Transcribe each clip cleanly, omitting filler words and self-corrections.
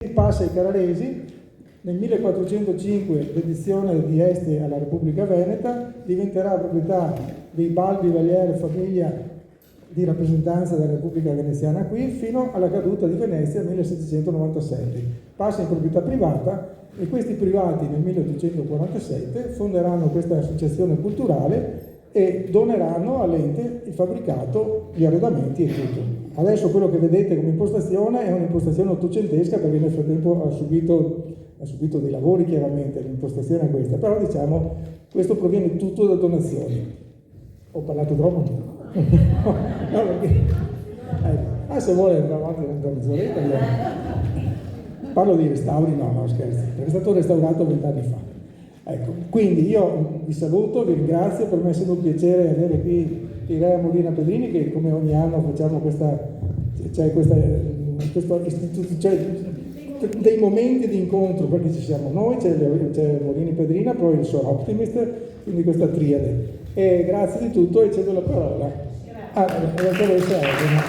Passa ai Carraresi. Nel 1405 l'edizione di Este alla Repubblica Veneta diventerà proprietà dei Balbi Valiere, famiglia di rappresentanza della Repubblica Veneziana qui, fino alla caduta di Venezia nel 1797. Passa in proprietà privata e questi privati nel 1847 fonderanno questa associazione culturale e doneranno all'ente il fabbricato, gli arredamenti e tutto. Adesso quello che vedete come impostazione è un'impostazione ottocentesca, perché nel frattempo ha subito dei lavori, chiaramente, l'impostazione è questa, però diciamo questo proviene tutto da donazioni. Ho parlato troppo? No, perché... se vuole andare avanti una mezz'oretta, parlo di restauri, no scherzo, perché è stato restaurato 20 anni fa. Ecco, quindi io vi saluto, vi ringrazio, per me è sempre un piacere avere qui Rea Molina Pedrini, che come ogni anno facciamo dei momenti di incontro, perché ci siamo noi, c'è Molini Pedrina, poi il suo Optimist, quindi questa triade. E grazie di tutto e cedo la parola alla dottoressa Elena.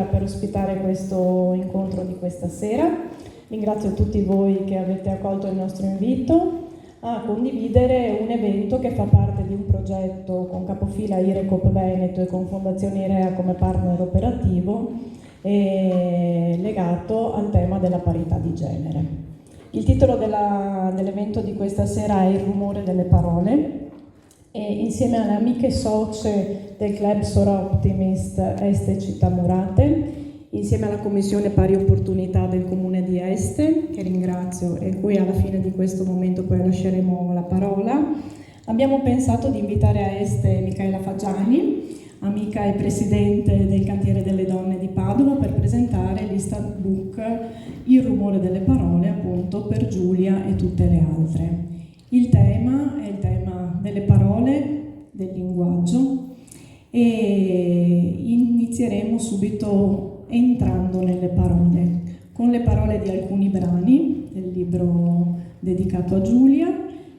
Per ospitare questo incontro di questa sera. Ringrazio tutti voi che avete accolto il nostro invito a condividere un evento che fa parte di un progetto con capofila Irecop Veneto e con Fondazione Irea come partner operativo legato al tema della parità di genere. Il titolo dell'evento di questa sera è Il rumore delle parole e insieme alle amiche socie del Club Sora Optimist Este Città Murate, insieme alla Commissione Pari Opportunità del Comune di Este, che ringrazio e cui alla fine di questo momento poi lasceremo la parola, abbiamo pensato di invitare a Este Micaela Faggiani, amica e presidente del Cantiere delle Donne di Padova, per presentare l'instant book Il rumore delle parole, appunto, per Giulia e tutte le altre. Il tema è il tema delle parole, del linguaggio, e inizieremo subito entrando nelle parole, con le parole di alcuni brani del libro dedicato a Giulia,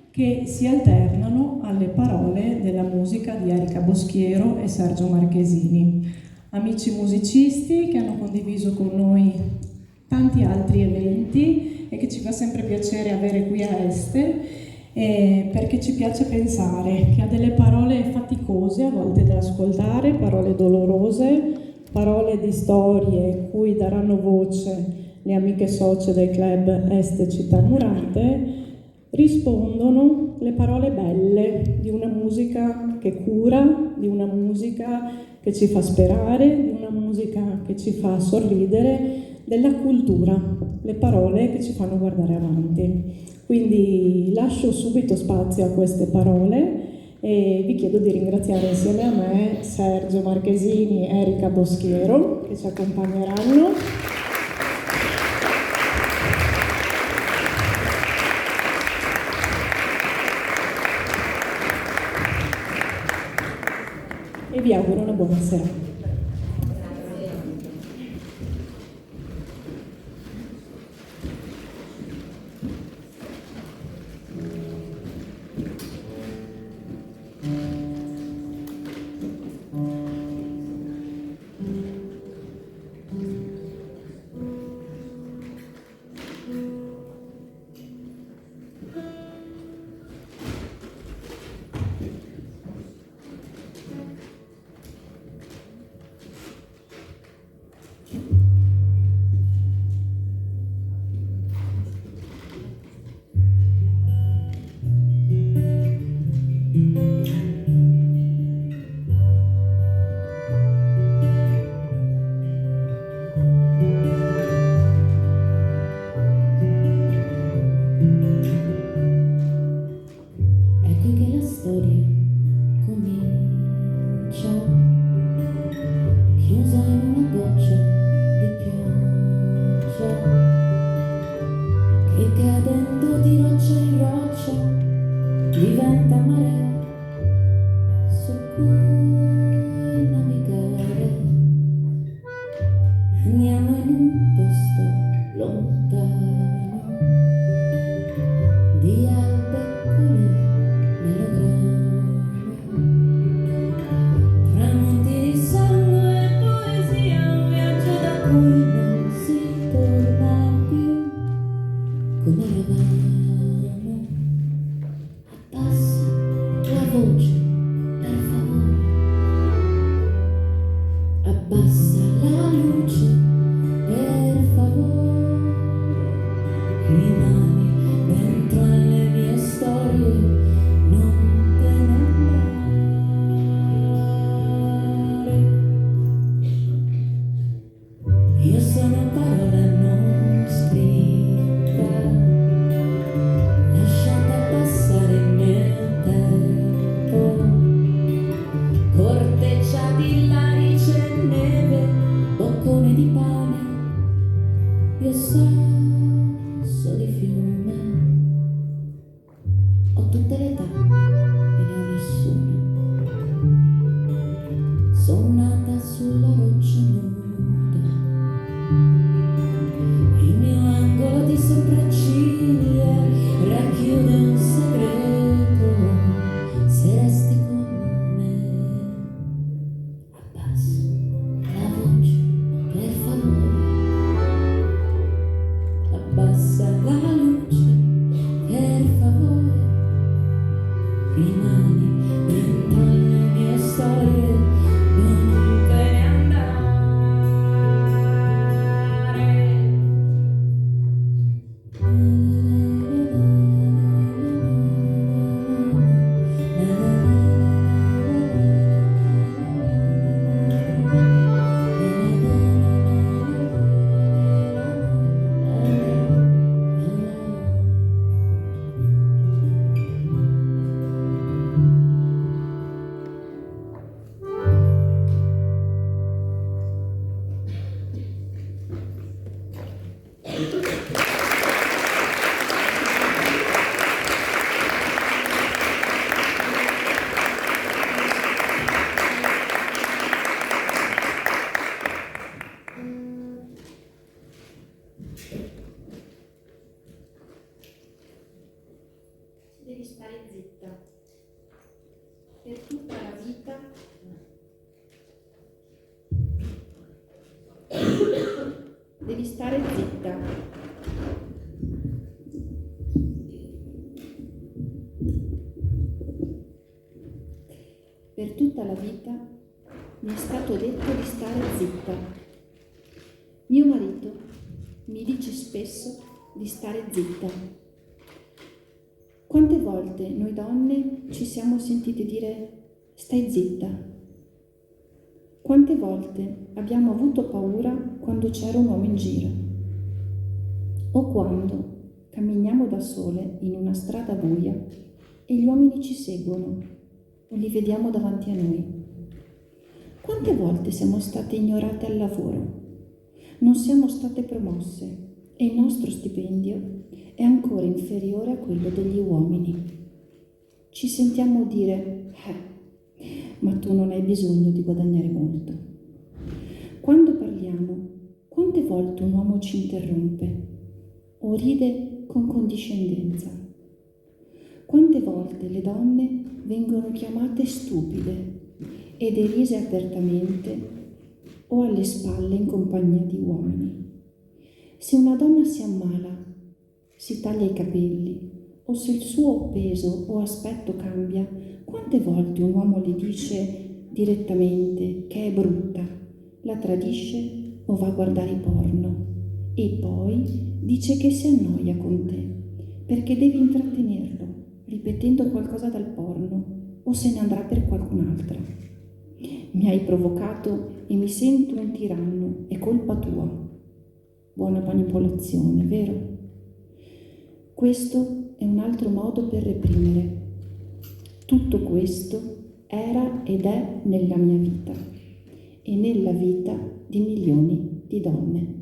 che si alternano alle parole della musica di Erika Boschiero e Sergio Marchesini, amici musicisti che hanno condiviso con noi tanti altri eventi e che ci fa sempre piacere avere qui a Este, perché ci piace pensare che ha delle parole faticose a volte da ascoltare, parole dolorose, parole di storie cui daranno voce le amiche socie del club Este Città Murate, rispondono le parole belle di una musica che cura, di una musica che ci fa sperare, di una musica che ci fa sorridere, della cultura, le parole che ci fanno guardare avanti. Quindi lascio subito spazio a queste parole e vi chiedo di ringraziare insieme a me Sergio Marchesini e Erika Boschiero che ci accompagneranno. E vi auguro una buona serata. Tramonti di sangue e poesia, un viaggio da cui non si torna. io sasso di fiume, ho tutte le età e ne ho nessuna. Sono nata sulla roccia nuda, il mio angolo di sopracciglia racchiude un segreto. Se resti con me, abbassa la voce, per favore, abbassa la luce, per favore, rimani dentro le mie storie, non te ne andare. Devi stare zitta per tutta la vita. Devi stare zitta per tutta la vita. Mi è stato detto di stare zitta. Mio marito mi dice spesso di stare zitta. Quante volte noi donne ci siamo sentite dire stai zitta? Quante volte abbiamo avuto paura quando c'era un uomo in giro? O quando camminiamo da sole in una strada buia e gli uomini ci seguono o li vediamo davanti a noi? Quante volte siamo state ignorate al lavoro? Non siamo state promosse e il nostro stipendio è ancora inferiore a quello degli uomini. Ci sentiamo dire, ma tu non hai bisogno di guadagnare molto. Quando parliamo, quante volte un uomo ci interrompe o ride con condiscendenza? Quante volte le donne vengono chiamate stupide e derise apertamente o alle spalle in compagnia di uomini? Se una donna si ammala, si taglia i capelli o se il suo peso o aspetto cambia, quante volte un uomo le dice direttamente che è brutta, la tradisce o va a guardare i porno e poi dice che si annoia con te perché devi intrattenerlo ripetendo qualcosa dal porno o se ne andrà per qualcun'altra. Mi hai provocato e mi sento un tiranno, è colpa tua. Buona manipolazione, vero? Questo è un altro modo per reprimere. Tutto questo era ed è nella mia vita e nella vita di milioni di donne.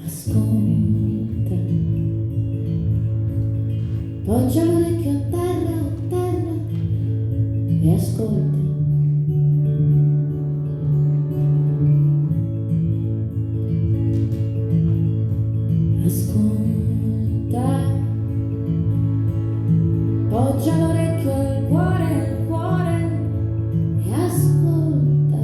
Ascolta, poggia l'orecchio a terra e ascolta. Ascolta, poggia l'orecchio al cuore e ascolta.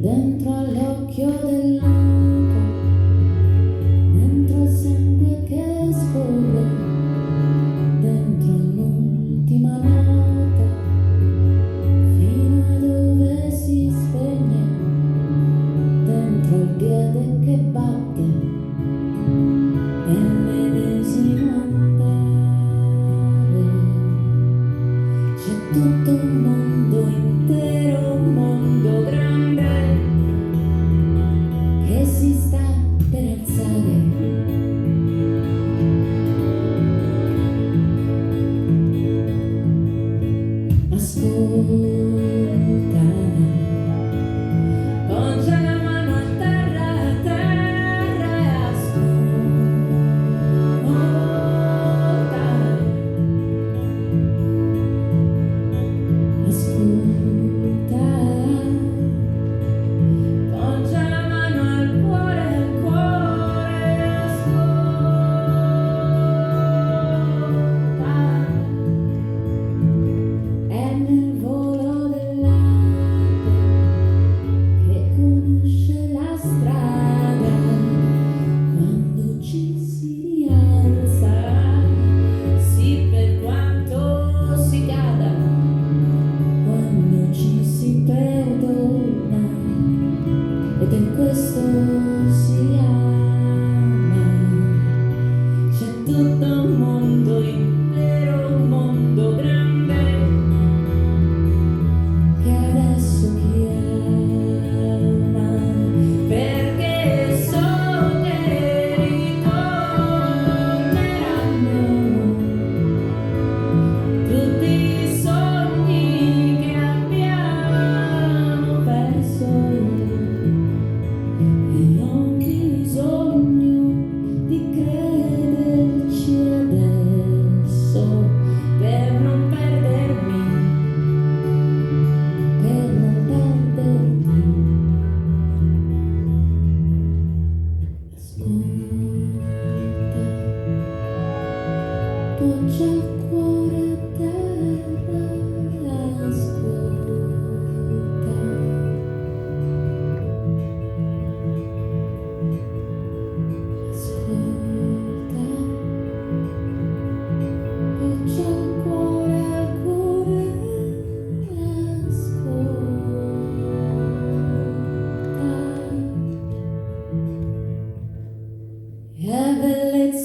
Dentro all'occhio del lupo, dentro al sangue che scorre, dentro all'ultima nota, fino a dove si spegne, dentro al piede che batte, e il medesimo andare. C'è tutto un mondo intero, un mondo grande, che si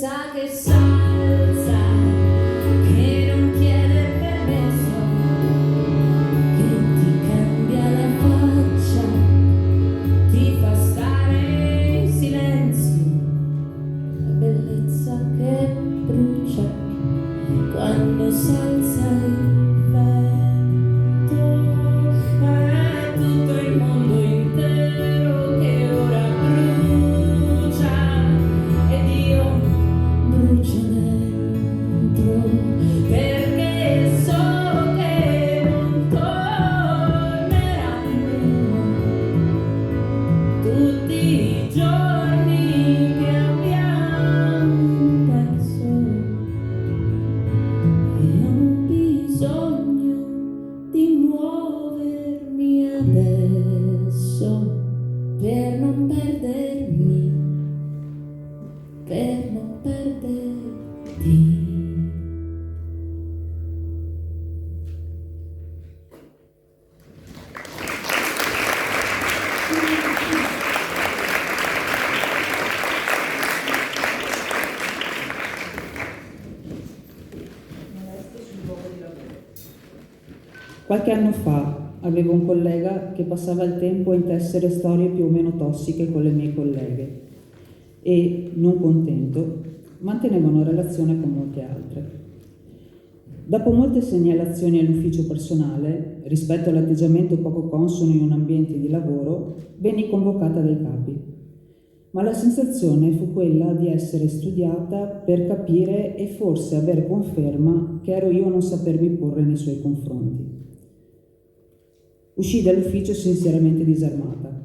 bellezza che s'alza, che non chiede permesso, che ti cambia la faccia, ti fa stare in silenzio, la bellezza che brucia quando s'alza il vento, è tutto il mondo intero che ora brucia ed io brucio dentro, perché so che non torneranno tutti i giorni che abbiamo perso. E ho bisogno di muovermi adesso per non perdermi, per non perderti. Qualche anno fa avevo un collega che passava il tempo a intessere storie più o meno tossiche con le mie colleghe e, non contento, manteneva una relazione con molte altre. Dopo molte segnalazioni all'ufficio personale rispetto all'atteggiamento poco consono in un ambiente di lavoro, venni convocata dai capi. Ma la sensazione fu quella di essere studiata per capire e forse aver conferma che ero io a non sapermi porre nei suoi confronti. Uscii dall'ufficio sinceramente disarmata.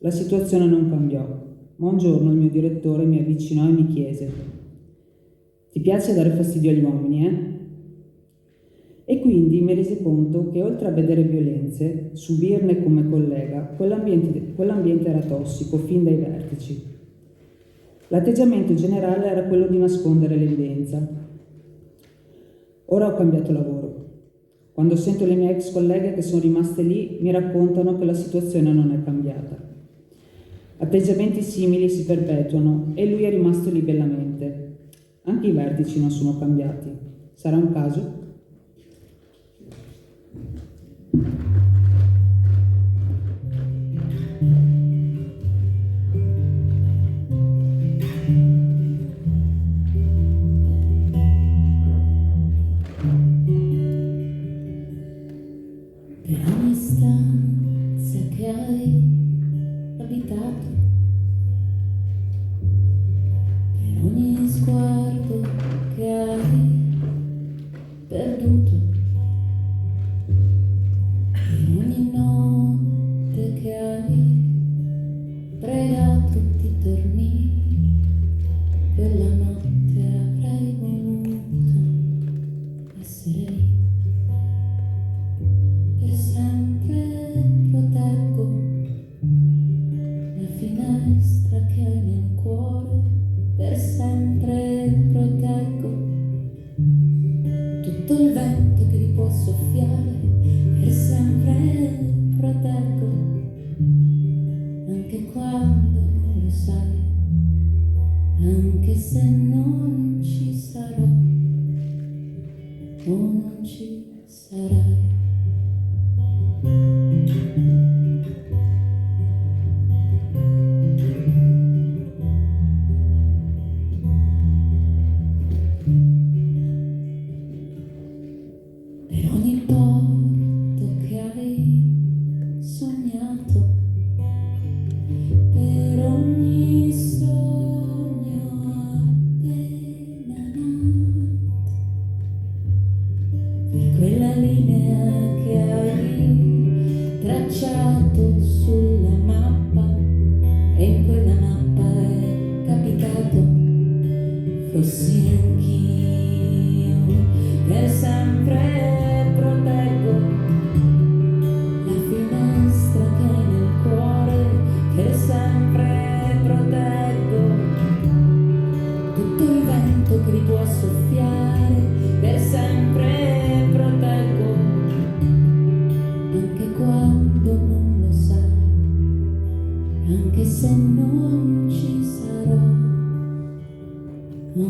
La situazione non cambiò, ma un giorno il mio direttore mi avvicinò e mi chiese: «Ti piace dare fastidio agli uomini, eh?» E quindi mi resi conto che oltre a vedere violenze, subirne come collega, quell'ambiente era tossico fin dai vertici. L'atteggiamento generale era quello di nascondere l'evidenza. Ora ho cambiato lavoro. Quando sento le mie ex colleghe che sono rimaste lì, mi raccontano che la situazione non è cambiata. Atteggiamenti simili si perpetuano e lui è rimasto lì bellamente. Anche i vertici non sono cambiati. Sarà un caso? Per ogni stanza che hai abitato, per ogni sguardo che hai perduto, per ogni notte che hai pregato di dormire, quella notte avrei voluto essere lì. Per sempre proteggo la finestra che hai nel cuore, per sempre proteggo tutto il vento che ti può soffiare, per sempre proteggo anche quando non lo sai, anche se non ci sarò o non ci sarai. Per ogni porto che hai sognato, per ogni sogno appena nato, per quella linea che hai tracciato sulla mappa e in quella mappa è capitato fossi anch'io, per sempre proteggo la finestra che hai nel cuore, per sempre proteggo tutto il vento che vi può soffiare, per sempre proteggo anche quando non lo sai, anche se non ci sarò o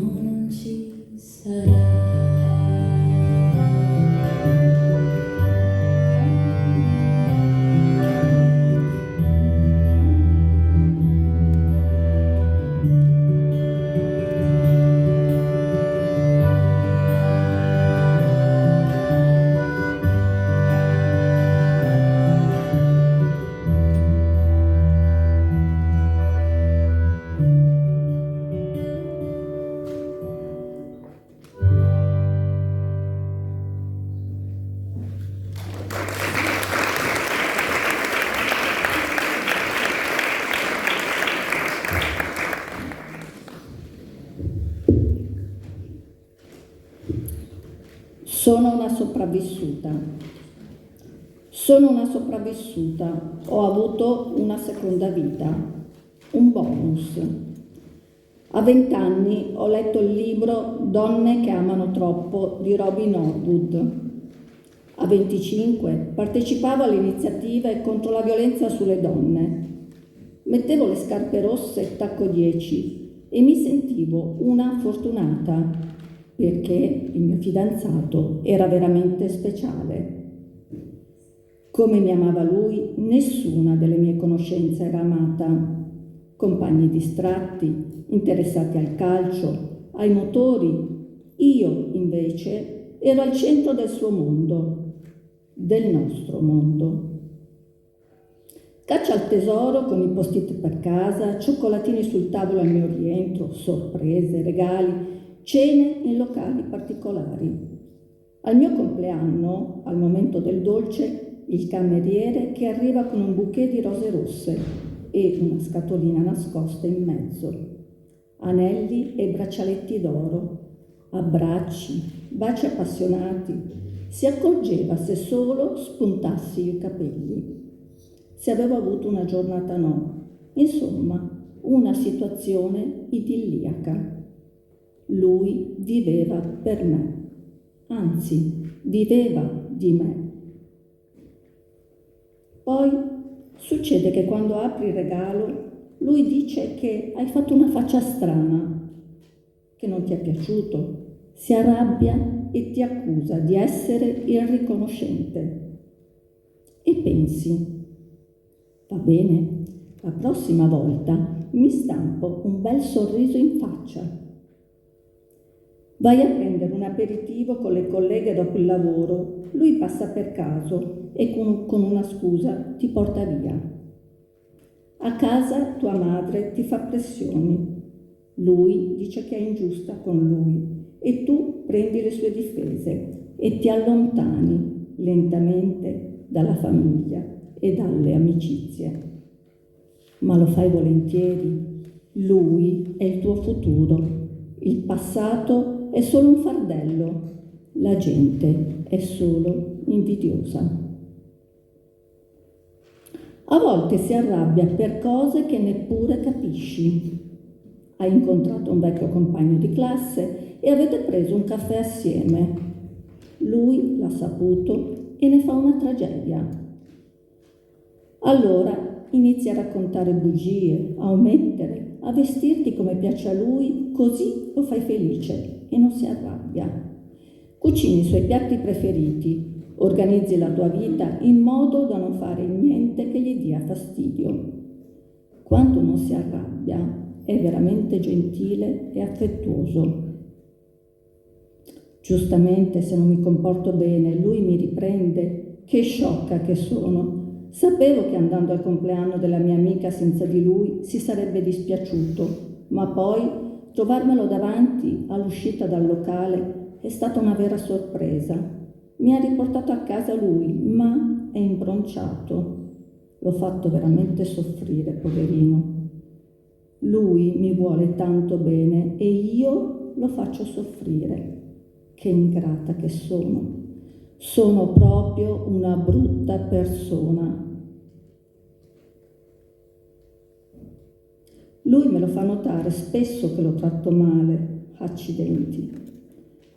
Sono una sopravvissuta. Sono una sopravvissuta. Ho avuto una seconda vita, un bonus. A 20 anni ho letto il libro Donne che amano troppo di Robin Norwood. A 25 partecipavo alle iniziative contro la violenza sulle donne. Mettevo le scarpe rosse tacco 10 e mi sentivo una fortunata perché il mio fidanzato era veramente speciale. Come mi amava lui, nessuna delle mie conoscenze era amata. Compagni distratti, interessati al calcio, ai motori. Io, invece, ero al centro del suo mondo, del nostro mondo. Caccia al tesoro con i post-it per casa, cioccolatini sul tavolo al mio rientro, sorprese, regali, cene in locali particolari. Al mio compleanno, al momento del dolce, il cameriere che arriva con un bouquet di rose rosse e una scatolina nascosta in mezzo. Anelli e braccialetti d'oro, abbracci, baci appassionati. Si accorgeva se solo spuntassi i capelli. Se avevo avuto una giornata no. Insomma, una situazione idilliaca. Lui viveva per me, anzi, viveva di me. Poi succede che quando apri il regalo, lui dice che hai fatto una faccia strana, che non ti è piaciuto, si arrabbia e ti accusa di essere irriconoscente. E pensi, va bene, la prossima volta mi stampo un bel sorriso in faccia. Vai a prendere un aperitivo con le colleghe dopo il lavoro, lui passa per caso e con una scusa ti porta via. A casa tua madre ti fa pressioni, lui dice che è ingiusta con lui e tu prendi le sue difese e ti allontani lentamente dalla famiglia e dalle amicizie. Ma lo fai volentieri, lui è il tuo futuro, il passato è solo un fardello, la gente è solo invidiosa. A volte si arrabbia per cose che neppure capisci. Hai incontrato un vecchio compagno di classe e avete preso un caffè assieme. Lui l'ha saputo e ne fa una tragedia. Allora inizi a raccontare bugie, a omettere, a vestirti come piace a lui, così lo fai felice e non si arrabbia. Cucini i suoi piatti preferiti, organizzi la tua vita in modo da non fare niente che gli dia fastidio. Quando non si arrabbia è veramente gentile e affettuoso. Giustamente, se non mi comporto bene, lui mi riprende. Che sciocca che sono. Sapevo che andando al compleanno della mia amica senza di lui si sarebbe dispiaciuto, ma poi trovarmelo davanti all'uscita dal locale è stata una vera sorpresa. Mi ha riportato a casa lui, ma è imbronciato. L'ho fatto veramente soffrire, poverino. Lui mi vuole tanto bene e io lo faccio soffrire. Che ingrata che sono. Sono proprio una brutta persona. Lui me lo fa notare spesso che lo tratto male, accidenti.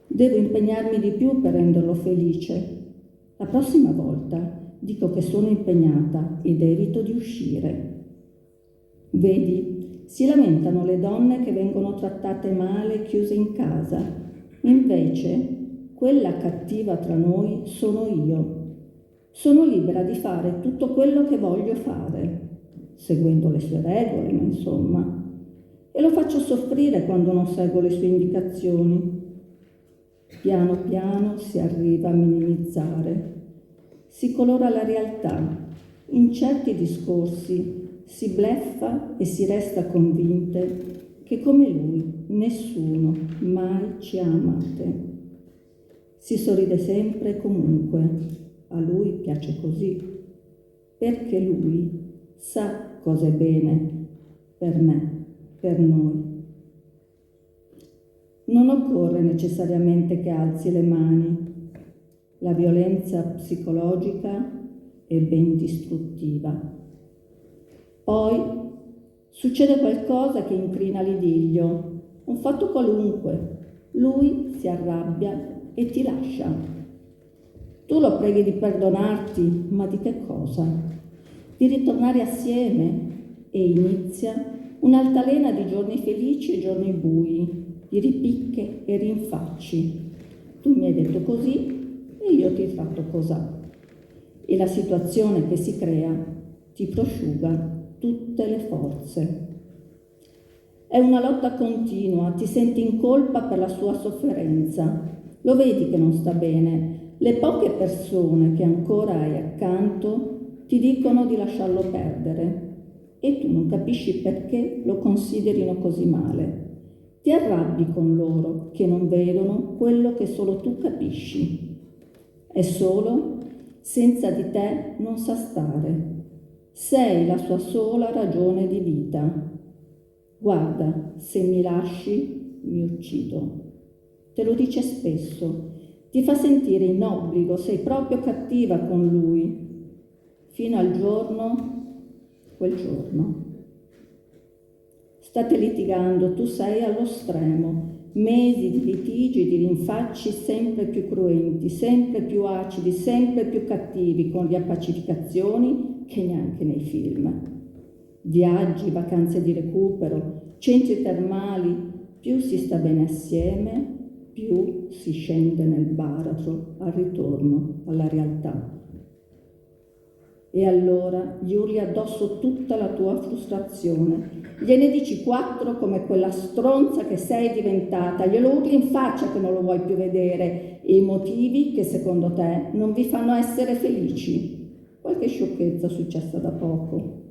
Devo impegnarmi di più per renderlo felice. La prossima volta dico che sono impegnata ed evito di uscire. Vedi, si lamentano le donne che vengono trattate male chiuse in casa. Invece, quella cattiva tra noi sono io. Sono libera di fare tutto quello che voglio fare, seguendo le sue regole, ma insomma. E lo faccio soffrire quando non seguo le sue indicazioni. Piano piano si arriva a minimizzare. Si colora la realtà. In certi discorsi si bleffa e si resta convinte che come lui nessuno mai ci ha amate. Si sorride sempre e comunque, a lui piace così, perché lui sa cosa è bene per me, per noi. Non occorre necessariamente che alzi le mani. La violenza psicologica è ben distruttiva. Poi succede qualcosa che incrina l'idillio, un fatto qualunque. Lui si arrabbia e ti lascia. Tu lo preghi di perdonarti, ma di che cosa? Di ritornare assieme e inizia un'altalena di giorni felici e giorni bui, di ripicche e rinfacci. Tu mi hai detto così e io ti tratto cosà. E la situazione che si crea ti prosciuga tutte le forze. È una lotta continua, ti senti in colpa per la sua sofferenza. Lo vedi che non sta bene. Le poche persone che ancora hai accanto ti dicono di lasciarlo perdere e tu non capisci perché lo considerino così male. Ti arrabbi con loro che non vedono quello che solo tu capisci. È solo, senza di te non sa stare. Sei la sua sola ragione di vita. Guarda, se mi lasci, mi uccido. Te lo dice spesso. Ti fa sentire in obbligo, sei proprio cattiva con lui. Fino al giorno, quel giorno. State litigando, tu sei allo stremo, mesi di litigi, di rinfacci sempre più cruenti, sempre più acidi, sempre più cattivi, con riappacificazioni che neanche nei film. Viaggi, vacanze di recupero, centri termali, più si sta bene assieme, più si scende nel baratro al ritorno alla realtà. E allora gli urli addosso tutta la tua frustrazione. Gliene dici 4 come quella stronza che sei diventata, glielo urli in faccia che non lo vuoi più vedere e i motivi che secondo te non vi fanno essere felici. Qualche sciocchezza successa da poco.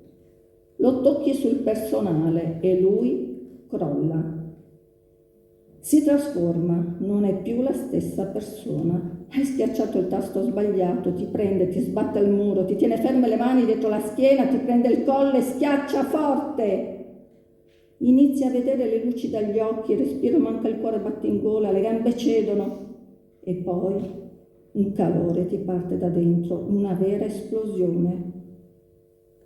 Lo tocchi sul personale e lui crolla. Si trasforma, non è più la stessa persona. Hai schiacciato il tasto sbagliato, ti prende, ti sbatte al muro, ti tiene ferme le mani dietro la schiena, ti prende il collo e schiaccia forte. Inizi a vedere le luci dagli occhi, il respiro manca, il cuore batte in gola, le gambe cedono e poi un calore ti parte da dentro, una vera esplosione.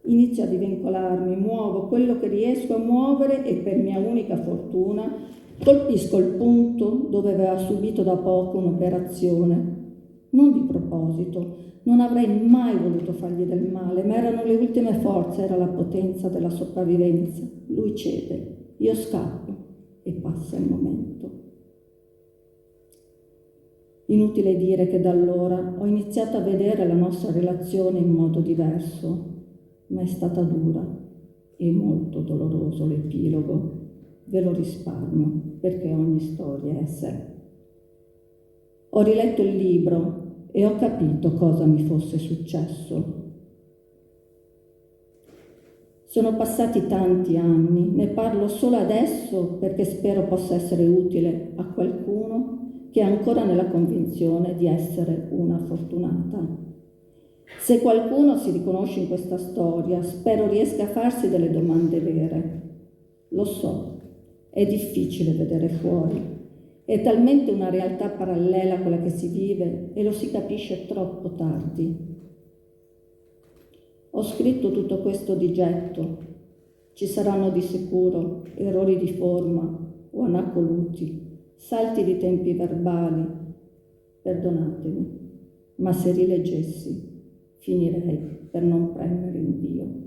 Inizio a divincolarmi, muovo quello che riesco a muovere e per mia unica fortuna colpisco il punto dove aveva subito da poco un'operazione. Non di proposito, non avrei mai voluto fargli del male, ma erano le ultime forze, era la potenza della sopravvivenza. Lui cede, io scappo e passa il momento. Inutile dire che da allora ho iniziato a vedere la nostra relazione in modo diverso, ma è stata dura e molto doloroso l'epilogo. Ve lo risparmio, perché ogni storia è a sé. Ho riletto il libro e ho capito cosa mi fosse successo. Sono passati tanti anni, ne parlo solo adesso perché spero possa essere utile a qualcuno che è ancora nella convinzione di essere una fortunata. Se qualcuno si riconosce in questa storia, spero riesca a farsi delle domande vere. Lo so. È difficile vedere fuori, è talmente una realtà parallela a quella che si vive e lo si capisce troppo tardi. Ho scritto tutto questo di getto, ci saranno di sicuro errori di forma o anacoluti, salti di tempi verbali, perdonatemi, ma se rileggessi finirei per non premere in Dio.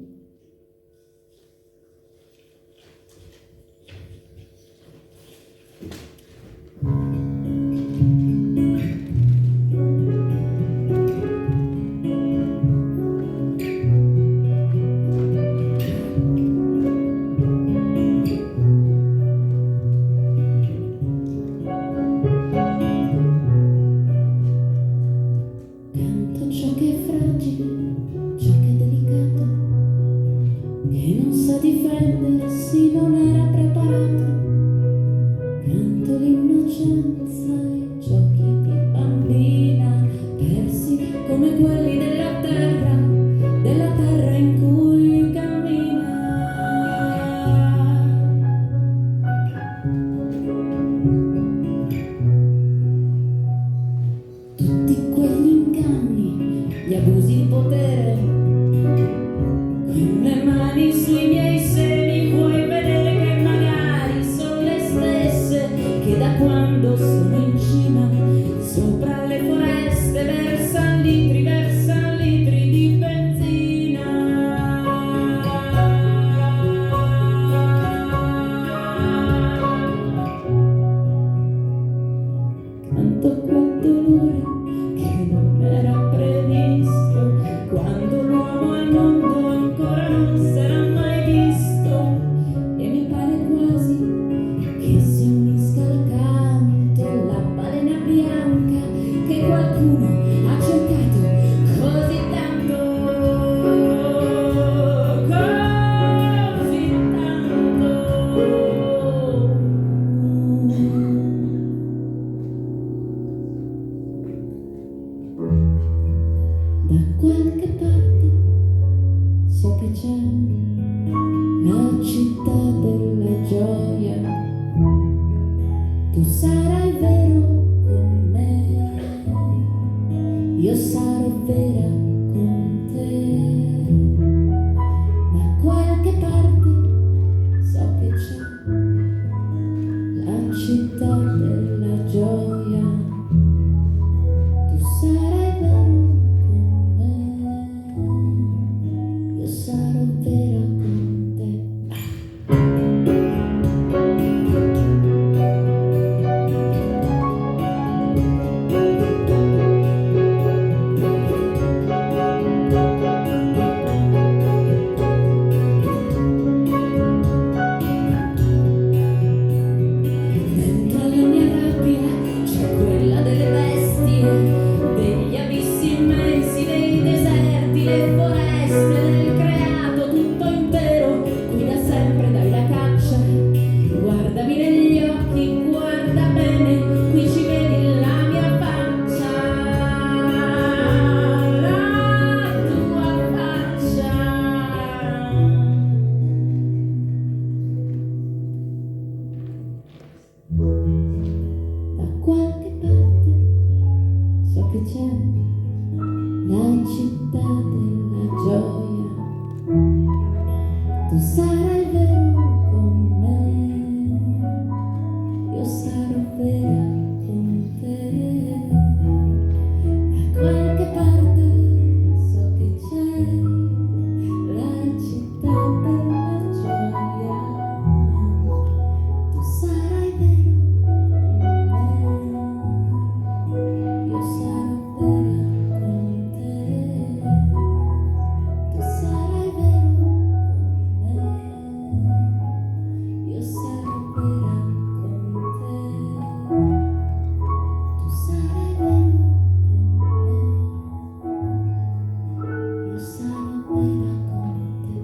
Canto ciò che è fragile, ciò che è delicato, Tu sarai vero con me, io sarò vera con te. Da qualche parte so che c'è la città della gioia. Tu sarai vero con me, io sarò vera con te. Dentro alla mia rabbia c'è quella delle bestie, degli abissi immensi, dei deserti, le foreste, del creato tutto intero. Qui da sempre dai la caccia, guardami negli occhi, guarda bene, qui ci vedi la mia faccia, la tua faccia. Da qualche parte so che c'è la città della gioia. Tu sarai vero con me, io sarò vera con te. Da qualche parte so che c'è la città della gioia. Tu sarai vero con me, io sarò vera con te. Tu sarai vero con me, io sarò vera con te. Tu sarai vero con me, io sarò vera con te.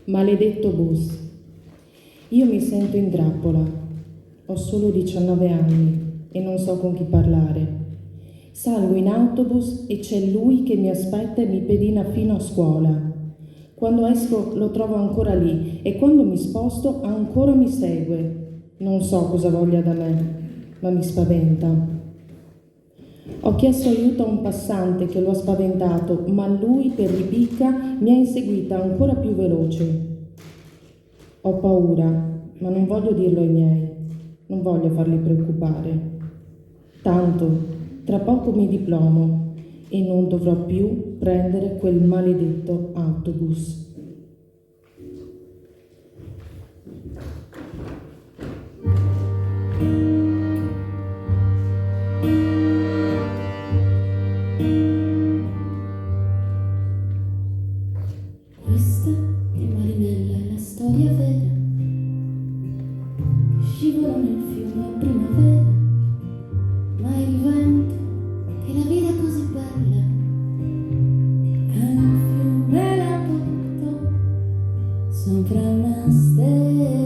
Maledetto bus. Io mi sento in trappola. Ho solo 19 anni e non so con chi parlare. Salgo in autobus e c'è lui che mi aspetta e mi pedina fino a scuola. Quando esco lo trovo ancora lì e quando mi sposto ancora mi segue. Non so cosa voglia da me, ma mi spaventa. Ho chiesto aiuto a un passante che lo ha spaventato, ma lui per ripicca mi ha inseguita ancora più veloce. Ho paura, ma non voglio dirlo ai miei, non voglio farli preoccupare. Tanto, tra poco mi diplomo e non dovrò più prendere quel maledetto autobus. Questa è Marinella, è la storia vera. Scivolo nel fiume a primavera, ma il vento che la vita è così bella. È un fiume la porto sopra una stella.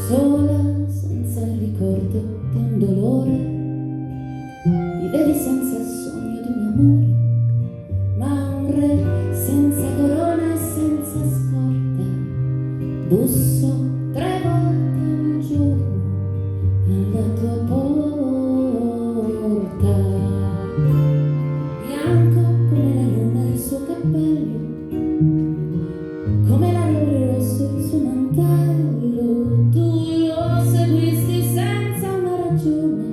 Sola, senza il ricordo di un dolore, vivevi senza il sogno di un amore, ma un re senza corona e senza scorta. Busso 3 volte al giorno alla tua porta. Bianco come la luna il suo cappello, come l'amore rosso il suo mantello. Tu lo seguisti senza una ragione,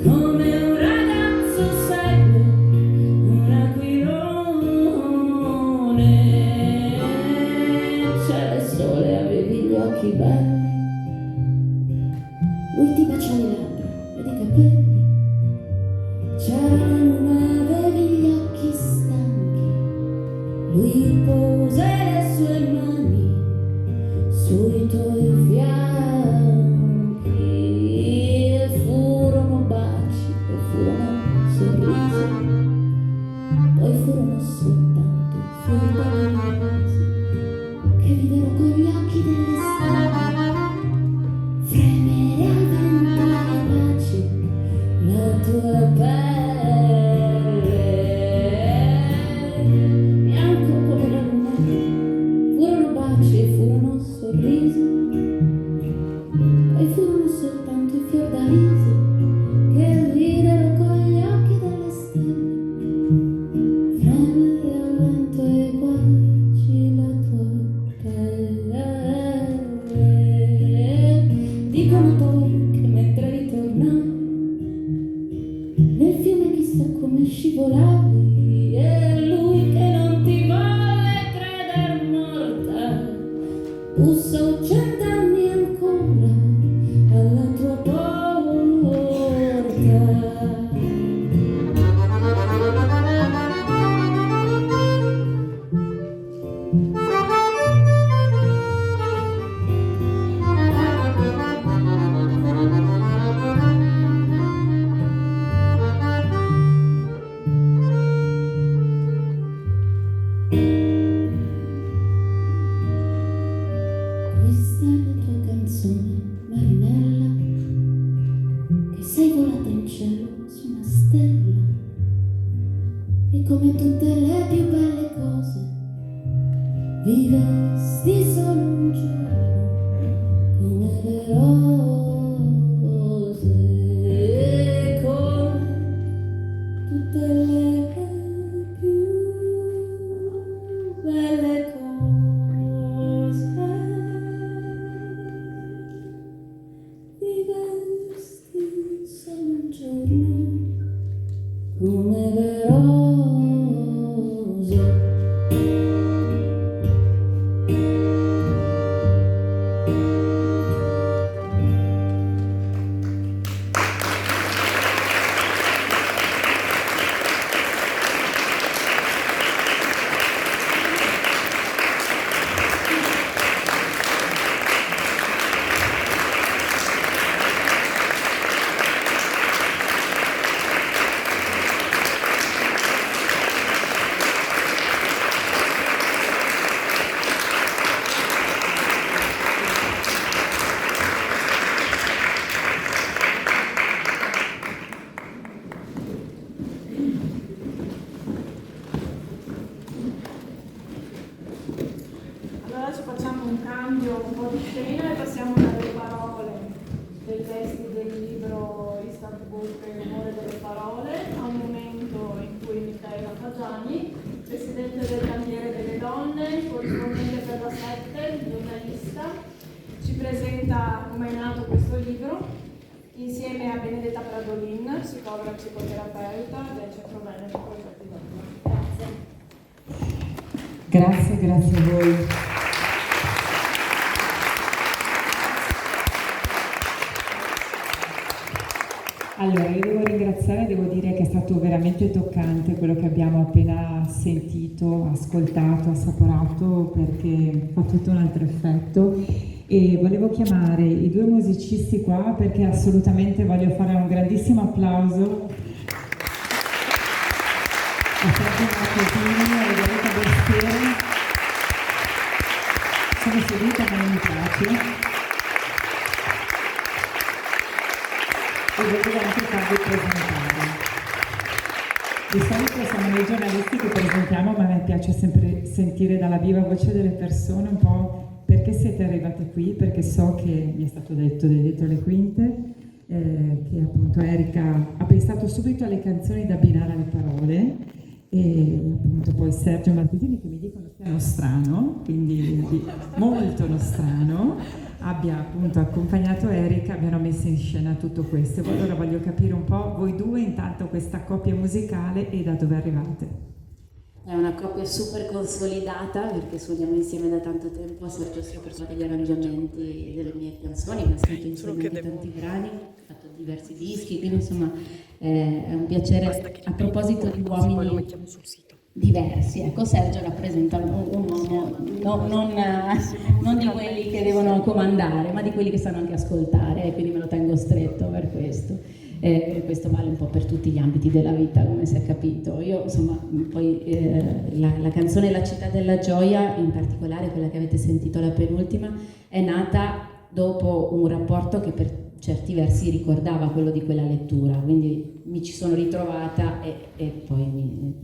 come un ragazzo segue un aquilone. C'era il sole, avevi gli occhi belli, lui ti baciava le labbra ed i capelli. C'era la luna, avevi gli occhi stanchi, lui pose le sue mani sui tuoi fianchi. soltanto il fior d'all'inizio che videro con gli occhi delle stelle fremere al vento e baci la tua pelle. Bianco come la luna, furono baci e furono sorrisi, poi furono soltanto i fior d'Alisi che videro con gli occhi delle stelle fremere al vento e baci la tua pelle. Dicono poi che mentre ritornavi nel fiume chissà come scivolavi e lui che non ti volle creder morta bussò 100 anni ancora alla tua porta. Questa è la tua canzone, Marinella, che sei volata in cielo su una stella e come tutte le più belle cose vivesti solo un giorno come le rose e come tutte le più belle cose vivesti solo un giorno come le rose. Allora ci facciamo un cambio, un po' di scena e passiamo dalle parole dei testi del libro Istanbul, il rumore delle parole, a un momento in cui Micaela Fagiani, presidente del Cantiere delle Donne, corrispondente per la 7, giornalista, ci presenta come è nato questo libro, insieme a Benedetta Pradolin, psicologa e psicoterapeuta del Centro Veneto Progetti Donna. Grazie. Grazie a voi. Allora, io devo ringraziare, devo dire che è stato veramente toccante quello che abbiamo appena sentito, ascoltato, assaporato, perché fa tutto un altro effetto. E volevo chiamare i due musicisti qua perché assolutamente voglio fare un grandissimo applauso a Sergio Marcosini e a Edoardo Bestieri. Sono seduta ma non mi piace. E volevo anche farvi presentare. Di solito siamo noi giornalisti che presentiamo, ma a me piace sempre sentire dalla viva voce delle persone un po' perché siete arrivate qui, perché so che mi è stato detto dietro le quinte che appunto Erika ha pensato subito alle canzoni da abbinare alle parole e appunto poi Sergio Marcosini, che mi dicono sia nostrano, quindi molto nostrano, abbia appunto accompagnato Erika, abbiano messo in scena tutto questo. E allora voglio capire un po' voi due intanto questa coppia musicale e da dove arrivate. È una coppia super consolidata perché suoniamo insieme da tanto tempo. Sergio si occupa degli arrangiamenti delle mie canzoni, abbiamo scritto insieme anche tanti brani, ho fatto diversi dischi, quindi insomma è un piacere. A proposito di uomini diversi, ecco, Sergio rappresenta un uomo non di quelli che devono comandare, ma di quelli che sanno anche ascoltare, e quindi me lo tengo stretto per questo. questo vale un po' per tutti gli ambiti della vita, come si è capito. Io, insomma, poi la canzone La città della gioia, in particolare quella che avete sentito, la penultima, è nata dopo un rapporto che per certi versi ricordava quello di quella lettura, quindi mi ci sono ritrovata e poi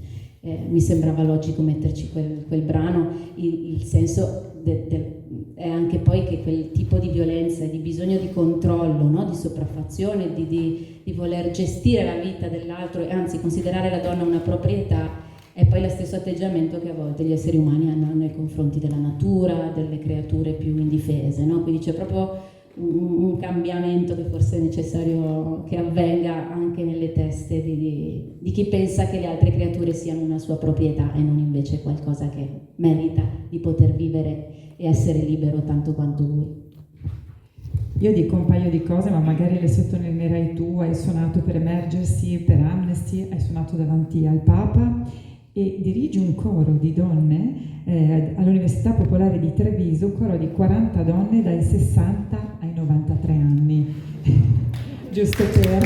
mi sembrava logico metterci quel brano. Il senso è anche poi che quel tipo di violenza e di bisogno di controllo, no? Di sopraffazione, di voler gestire la vita dell'altro e anzi considerare la donna una proprietà, è poi lo stesso atteggiamento che a volte gli esseri umani hanno nei confronti della natura, delle creature più indifese, no? Quindi c'è proprio un cambiamento che forse è necessario che avvenga anche nelle teste di chi pensa che le altre creature siano una sua proprietà e non invece qualcosa che merita di poter vivere e essere libero tanto quanto lui. Io dico un paio di cose, ma magari le sottolineerai tu. Hai suonato per Emergency, per Amnesty, hai suonato davanti al Papa e dirigi un coro di donne all'Università Popolare di Treviso, un coro di 40 donne dai 60 ai 93 anni. Giusto per...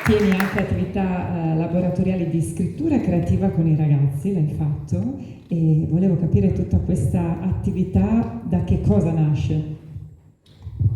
Tieni anche attività laboratoriali di scrittura creativa con i ragazzi, l'hai fatto, e volevo capire tutta questa attività da che cosa nasce.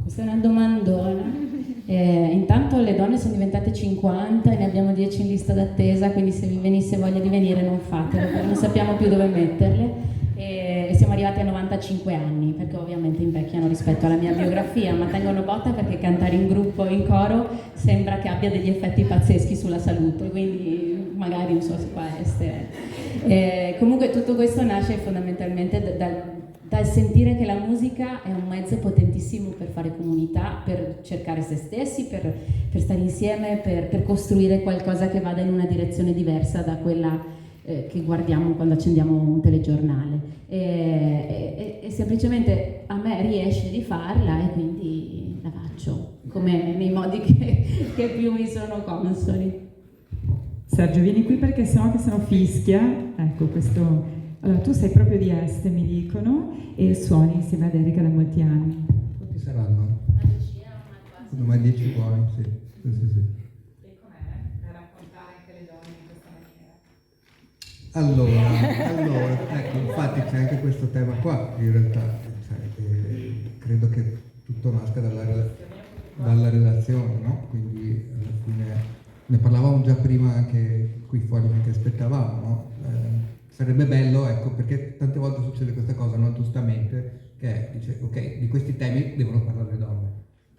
Questa è una domandona. Intanto le donne sono diventate 50 e ne abbiamo 10 in lista d'attesa, quindi se vi venisse voglia di venire non fatelo, perché non sappiamo più dove metterle. E siamo arrivati a 95 anni, perché ovviamente invecchiano rispetto alla mia biografia, ma tengono botta perché cantare in gruppo, in coro, sembra che abbia degli effetti pazzeschi sulla salute, quindi magari non so se può essere. Comunque tutto questo nasce fondamentalmente dal sentire che la musica è un mezzo potentissimo per fare comunità, per cercare se stessi, per stare insieme, per costruire qualcosa che vada in una direzione diversa da quella che guardiamo quando accendiamo un telegiornale. E semplicemente a me riesce di farla e quindi la faccio, come nei modi che più mi sono consoni. Sergio, vieni qui perché sennò che sennò fischia. Ecco questo... Allora, tu sei proprio di Este, mi dicono, e suoni insieme ad Erika da molti anni. Quanti saranno? Una 10 buoni, sì. E com'è per raccontare anche le donne in questa maniera? Allora, ecco, infatti c'è anche questo tema qua, in realtà, credo che tutto nasca dalla relazione, no? Quindi alla fine ne parlavamo già prima anche qui fuori mentre aspettavamo, no? Sarebbe bello, ecco, perché tante volte succede questa cosa, no? Giustamente, che dice, ok, di questi temi devono parlare le donne,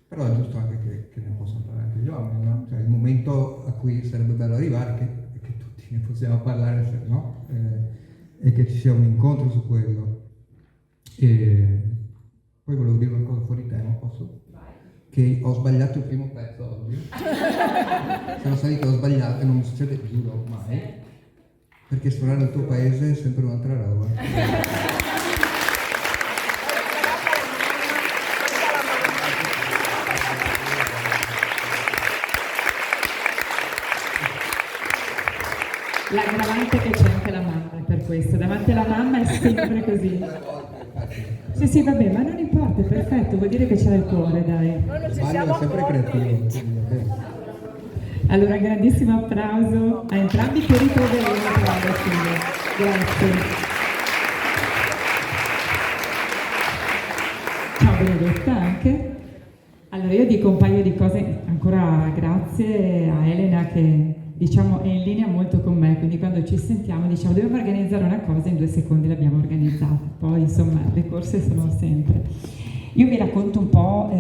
però è giusto anche che ne possano parlare anche gli uomini, no? Cioè il momento a cui sarebbe bello arrivare è che tutti ne possiamo parlare, no? E che ci sia un incontro su quello. E poi volevo dire una cosa fuori tema, posso? Che ho sbagliato il primo pezzo oggi. Sono salito, ho sbagliato e non mi succede, giuro, mai. Perché suonare nel tuo paese è sempre un'altra roba. L'aggravante che c'è anche la mamma per questo, davanti alla mamma è sempre così. Sì, vabbè, ma non importa, è perfetto, vuol dire che c'è il cuore, dai. Sbaglio è sempre creativo. Allora, grandissimo applauso a entrambi che ritroveremo tra le Grazie. Ciao Benedetta anche. Allora io dico un paio di cose, ancora grazie a Elena che diciamo è in linea molto con me, quindi quando ci sentiamo diciamo dobbiamo organizzare una cosa, in 2 secondi l'abbiamo organizzata, poi insomma le corse sono sempre. Io vi racconto un po'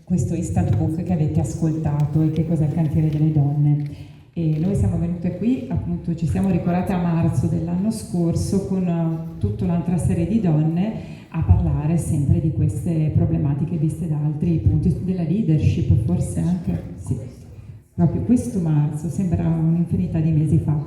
questo instant book che avete ascoltato e che cos'è il cantiere delle donne. E noi siamo venute qui, appunto ci siamo ricordate a marzo dell'anno scorso con tutta un'altra serie di donne a parlare sempre di queste problematiche viste da altri punti, della leadership forse anche, sì, proprio questo marzo, sembra un'infinità di mesi fa.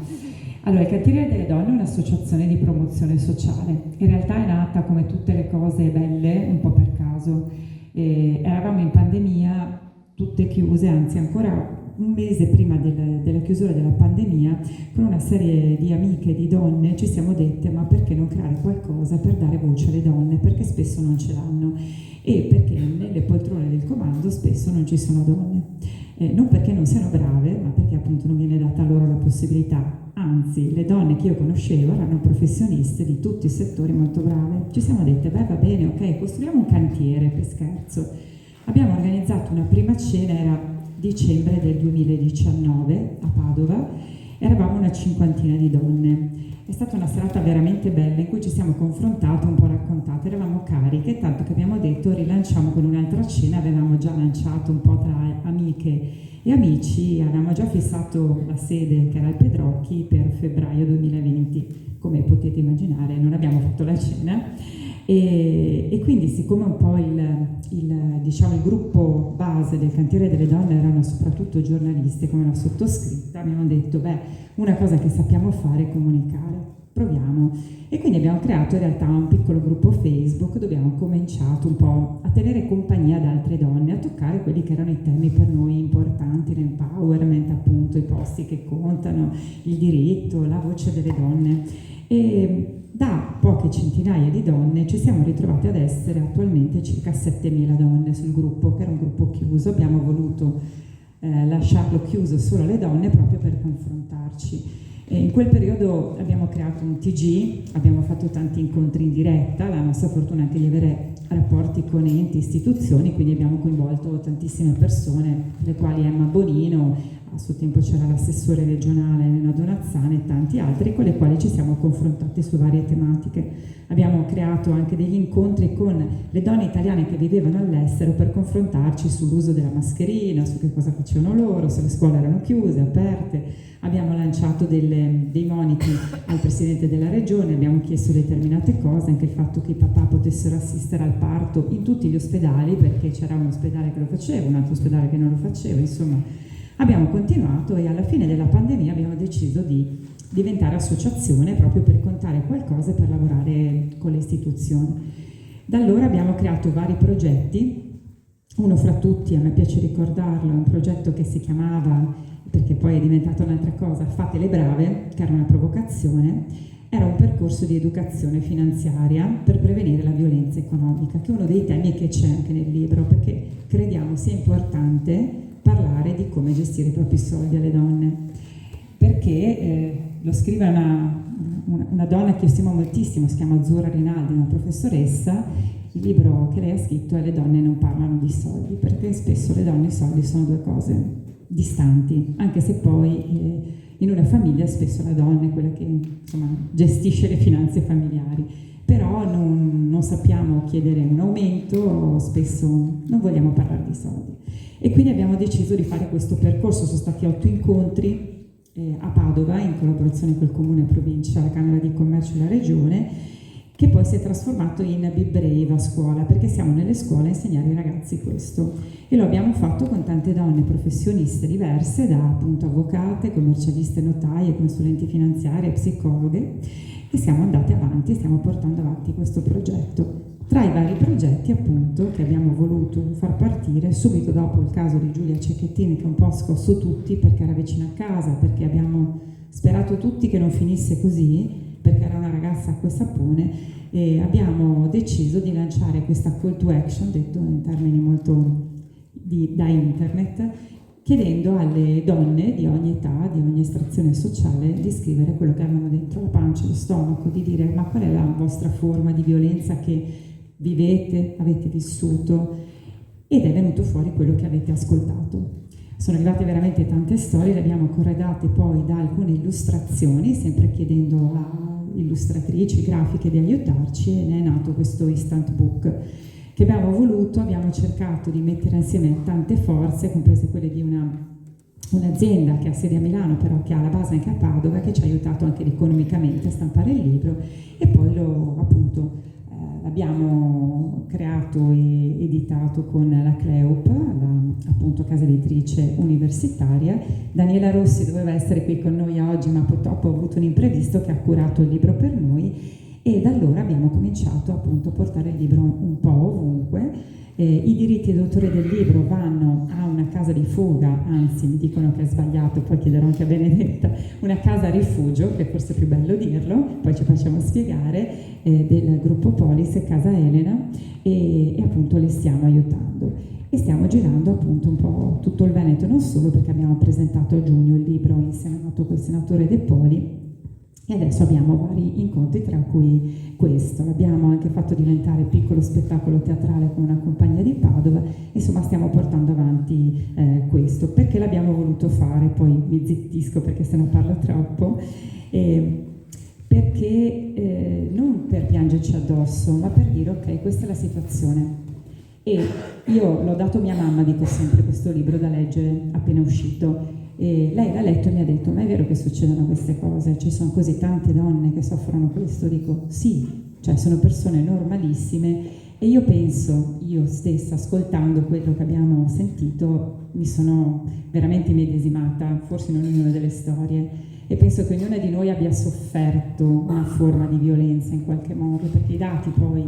Allora, il cantiere delle donne è un'associazione di promozione sociale, in realtà è nata come tutte le cose belle un po' per caso. Eravamo in pandemia, tutte chiuse, anzi ancora un mese prima della chiusura della pandemia, con una serie di amiche, di donne, ci siamo dette: ma perché non creare qualcosa per dare voce alle donne, perché spesso non ce l'hanno, e perché nelle poltrone del comando spesso non ci sono donne. Non perché non siano brave, ma perché appunto non viene data loro la possibilità. Anzi, le donne che io conoscevo erano professioniste di tutti i settori molto brave. Ci siamo dette: beh, va bene, ok, costruiamo un cantiere, per scherzo. Abbiamo organizzato una prima cena, era dicembre del 2019 a Padova, eravamo una cinquantina di donne. È stata una serata veramente bella in cui ci siamo confrontate, un po' raccontate, eravamo cariche, tanto che abbiamo detto rilanciamo con un'altra cena. Avevamo già lanciato un po' tra amiche e amici, avevamo già fissato la sede, che era il Pedrocchi, per febbraio 2020. Come potete immaginare, non abbiamo fatto la cena, e quindi, siccome un po' diciamo, il gruppo base del cantiere delle donne erano soprattutto giornaliste come la sottoscritta, abbiamo detto: beh, una cosa che sappiamo fare è comunicare, proviamo. E quindi abbiamo creato in realtà un piccolo gruppo Facebook dove abbiamo cominciato un po' a tenere compagnia ad altre donne, a toccare quelli che erano i temi per noi importanti: l'empowerment, appunto, i posti che contano, il diritto, la voce delle donne. E da poche centinaia di donne ci siamo ritrovate ad essere attualmente circa 7.000 donne sul gruppo, che era un gruppo chiuso. Abbiamo voluto lasciarlo chiuso solo alle donne proprio per confrontarci. E in quel periodo abbiamo creato un TG, abbiamo fatto tanti incontri in diretta, la nostra fortuna è anche di avere rapporti con enti, istituzioni, quindi abbiamo coinvolto tantissime persone, le quali Emma Bonino, a suo tempo c'era l'assessore regionale Elena Donazzani e tanti altri, con le quali ci siamo confrontati su varie tematiche. Abbiamo creato anche degli incontri con le donne italiane che vivevano all'estero per confrontarci sull'uso della mascherina, su che cosa facevano loro, se le scuole erano chiuse, aperte. Abbiamo lanciato dei moniti al Presidente della Regione, abbiamo chiesto determinate cose, anche il fatto che i papà potessero assistere al parto in tutti gli ospedali, perché c'era un ospedale che lo faceva, un altro ospedale che non lo faceva, insomma. Abbiamo continuato e alla fine della pandemia abbiamo deciso di diventare associazione proprio per contare qualcosa e per lavorare con le istituzioni. Da allora abbiamo creato vari progetti, uno fra tutti, a me piace ricordarlo, è un progetto che si chiamava, perché poi è diventata un'altra cosa, Fate le brave, che era una provocazione. Era un percorso di educazione finanziaria per prevenire la violenza economica, che è uno dei temi che c'è anche nel libro, perché crediamo sia importante parlare di come gestire i propri soldi alle donne, perché lo scrive una donna che io stimo moltissimo, si chiama Azzurra Rinaldi, una professoressa. Il libro che lei ha scritto è Le donne non parlano di soldi, perché spesso le donne e i soldi sono due cose distanti, anche se poi in una famiglia spesso la donna è quella che, insomma, gestisce le finanze familiari, però non sappiamo chiedere un aumento, spesso non vogliamo parlare di soldi. E quindi abbiamo deciso di fare questo percorso. Sono stati 8 incontri a Padova in collaborazione col Comune, Provincia, la Camera di Commercio e la Regione, che poi si è trasformato in Be Brave a scuola, perché siamo nelle scuole a insegnare ai ragazzi questo. E lo abbiamo fatto con tante donne professioniste diverse, da appunto avvocate, commercialiste, notaie, consulenti finanziarie, psicologhe, e siamo andate avanti e stiamo portando avanti questo progetto. Tra i vari progetti, appunto, che abbiamo voluto far partire subito dopo il caso di Giulia Cecchettin, che un po' ha scosso tutti perché era vicino a casa, perché abbiamo sperato tutti che non finisse così, perché era una ragazza acqua e sapone, e abbiamo deciso di lanciare questa call to action, detto in termini molto da internet, chiedendo alle donne di ogni età, di ogni estrazione sociale, di scrivere quello che avevano dentro la pancia, lo stomaco, di dire: ma qual è la vostra forma di violenza che vivete, avete vissuto, ed è venuto fuori quello che avete ascoltato. Sono arrivate veramente tante storie, le abbiamo corredate poi da alcune illustrazioni, sempre chiedendo a illustratrici, grafiche di aiutarci, e ne è nato questo instant book che abbiamo cercato di mettere insieme tante forze, comprese quelle di un'azienda che ha sede a Milano, però che ha la base anche a Padova, che ci ha aiutato anche economicamente a stampare il libro, e poi l'abbiamo creato e editato con la CLEUP, appunto casa editrice universitaria. Daniela Rossi doveva essere qui con noi oggi, ma purtroppo ha avuto un imprevisto, che ha curato il libro per noi, e da allora abbiamo cominciato appunto a portare il libro un po' ovunque. I diritti d'autore del libro vanno a una casa di fuga, anzi mi dicono che è sbagliato, poi chiederò anche a Benedetta, una casa rifugio, che forse è più bello dirlo, poi ci facciamo spiegare, del gruppo Polis, Casa Elena, e appunto le stiamo aiutando. E stiamo girando appunto un po' tutto il Veneto, non solo, perché abbiamo presentato a giugno il libro in Senato col senatore De Poli, e adesso abbiamo vari incontri, tra cui questo. L'abbiamo anche fatto diventare piccolo spettacolo teatrale con una compagnia di Padova. Insomma, stiamo portando avanti questo. Perché l'abbiamo voluto fare? Poi mi zittisco perché se no parlo troppo. Perché non per piangerci addosso, ma per dire ok, questa è la situazione. E io l'ho dato a mia mamma, dico sempre, questo libro da leggere appena uscito. E lei l'ha letto e mi ha detto: ma è vero che succedono queste cose? Ci sono così tante donne che soffrono questo? Dico sì, cioè sono persone normalissime, e io penso, io stessa ascoltando quello che abbiamo sentito, mi sono veramente immedesimata, forse in ognuna delle storie, e penso che ognuna di noi abbia sofferto una forma di violenza in qualche modo, perché i dati poi,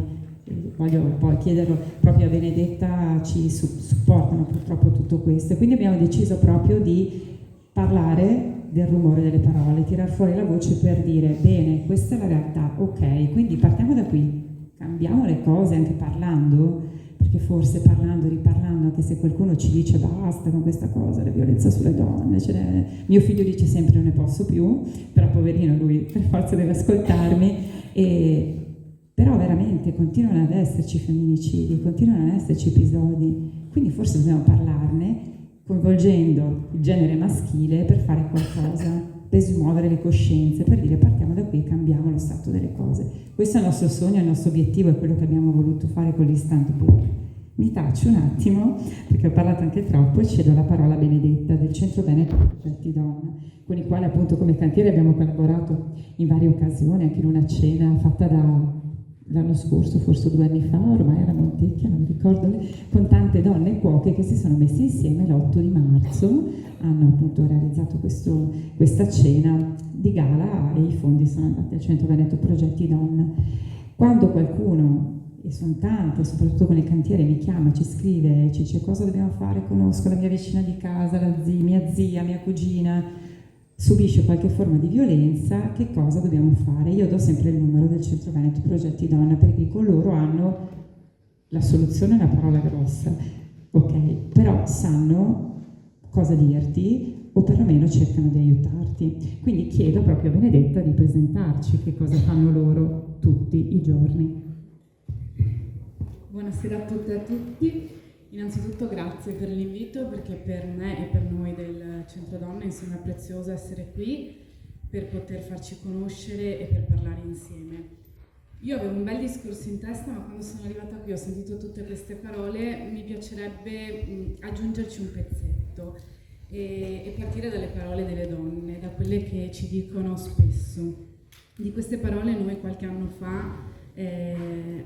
voglio poi chiederlo proprio a Benedetta, ci supportano purtroppo tutto questo, e quindi abbiamo deciso proprio di parlare del rumore delle parole, tirar fuori la voce per dire bene, questa è la realtà, ok, quindi partiamo da qui, cambiamo le cose anche parlando, perché forse parlando, riparlando, anche se qualcuno ci dice basta con questa cosa, la violenza sulle donne, mio figlio dice sempre non ne posso più, però poverino lui per forza deve ascoltarmi, però veramente continuano ad esserci femminicidi, continuano ad esserci episodi, quindi forse dobbiamo parlarne, coinvolgendo il genere maschile per fare qualcosa, per smuovere le coscienze, per dire partiamo da qui e cambiamo lo stato delle cose. Questo è il nostro sogno, il nostro obiettivo, è quello che abbiamo voluto fare con l'Instant Book. Mi taccio un attimo, perché ho parlato anche troppo, e cedo la parola a Benedetta del Centro Veneto Progetti Donna, con i quali appunto come cantiere abbiamo collaborato in varie occasioni, anche in una cena fatta l'anno scorso, forse 2 anni fa, ormai era Montecchia, non mi ricordo, con tante donne cuoche che si sono messe insieme l'8 di marzo, hanno appunto realizzato questa cena di gala, e i fondi sono andati al Centro Veneto Progetti Donna. Quando qualcuno, e sono tante, soprattutto con il cantiere, mi chiama, ci scrive, ci dice cosa dobbiamo fare, conosco la mia vicina di casa, mia zia, mia cugina, subisce qualche forma di violenza, che cosa dobbiamo fare? Io do sempre il numero del Centro Veneto Progetti Donna, perché con loro hanno la soluzione, è una parola grossa, ok, però sanno cosa dirti, o perlomeno cercano di aiutarti. Quindi chiedo proprio a Benedetta di presentarci che cosa fanno loro tutti i giorni. Buonasera a tutte e a tutti. Innanzitutto grazie per l'invito, perché per me e per noi del Centro Donne insomma è prezioso essere qui per poter farci conoscere e per parlare insieme. Io avevo un bel discorso in testa, ma quando sono arrivata qui ho sentito tutte queste parole, mi piacerebbe aggiungerci un pezzetto e partire dalle parole delle donne, da quelle che ci dicono spesso. Di queste parole noi qualche anno fa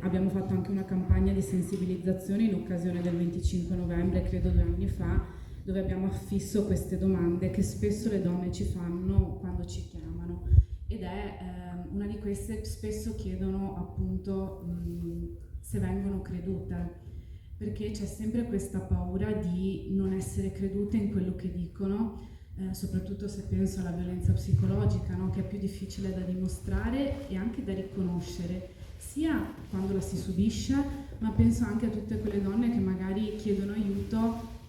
abbiamo fatto anche una campagna di sensibilizzazione in occasione del 25 novembre, credo 2 anni fa, dove abbiamo affisso queste domande che spesso le donne ci fanno quando ci chiamano, ed è una di queste, spesso chiedono appunto se vengono credute, perché c'è sempre questa paura di non essere credute in quello che dicono, soprattutto se penso alla violenza psicologica, no? Che è più difficile da dimostrare e anche da riconoscere, sia quando la si subisce, ma penso anche a tutte quelle donne che magari chiedono aiuto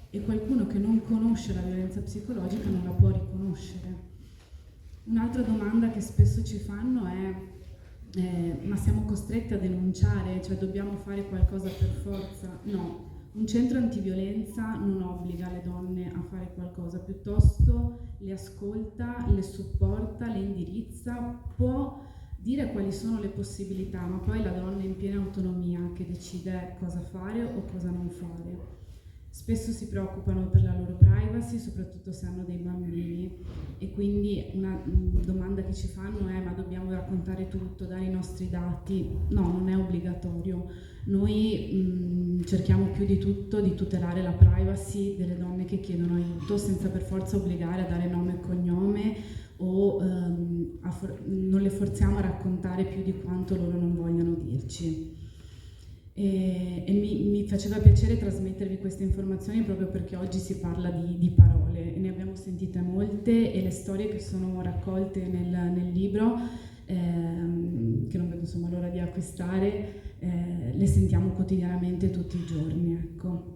e qualcuno che non conosce la violenza psicologica non la può riconoscere. Un'altra domanda che spesso ci fanno è ma siamo costretti a denunciare, cioè dobbiamo fare qualcosa per forza? No, un centro antiviolenza non obbliga le donne a fare qualcosa, piuttosto le ascolta, le supporta, le indirizza, può dire quali sono le possibilità, ma poi la donna è in piena autonomia che decide cosa fare o cosa non fare. Spesso si preoccupano per la loro privacy, soprattutto se hanno dei bambini, e quindi una domanda che ci fanno è: ma dobbiamo raccontare tutto, dare i nostri dati? No, non è obbligatorio. Noi cerchiamo più di tutto di tutelare la privacy delle donne che chiedono aiuto, senza per forza obbligare a dare nome e cognome o non le forziamo a raccontare più di quanto loro non vogliano dirci. E mi faceva piacere trasmettervi queste informazioni proprio perché oggi si parla di parole e ne abbiamo sentite molte, e le storie che sono raccolte nel libro, che non vedo insomma l'ora di acquistare, le sentiamo quotidianamente tutti i giorni, ecco.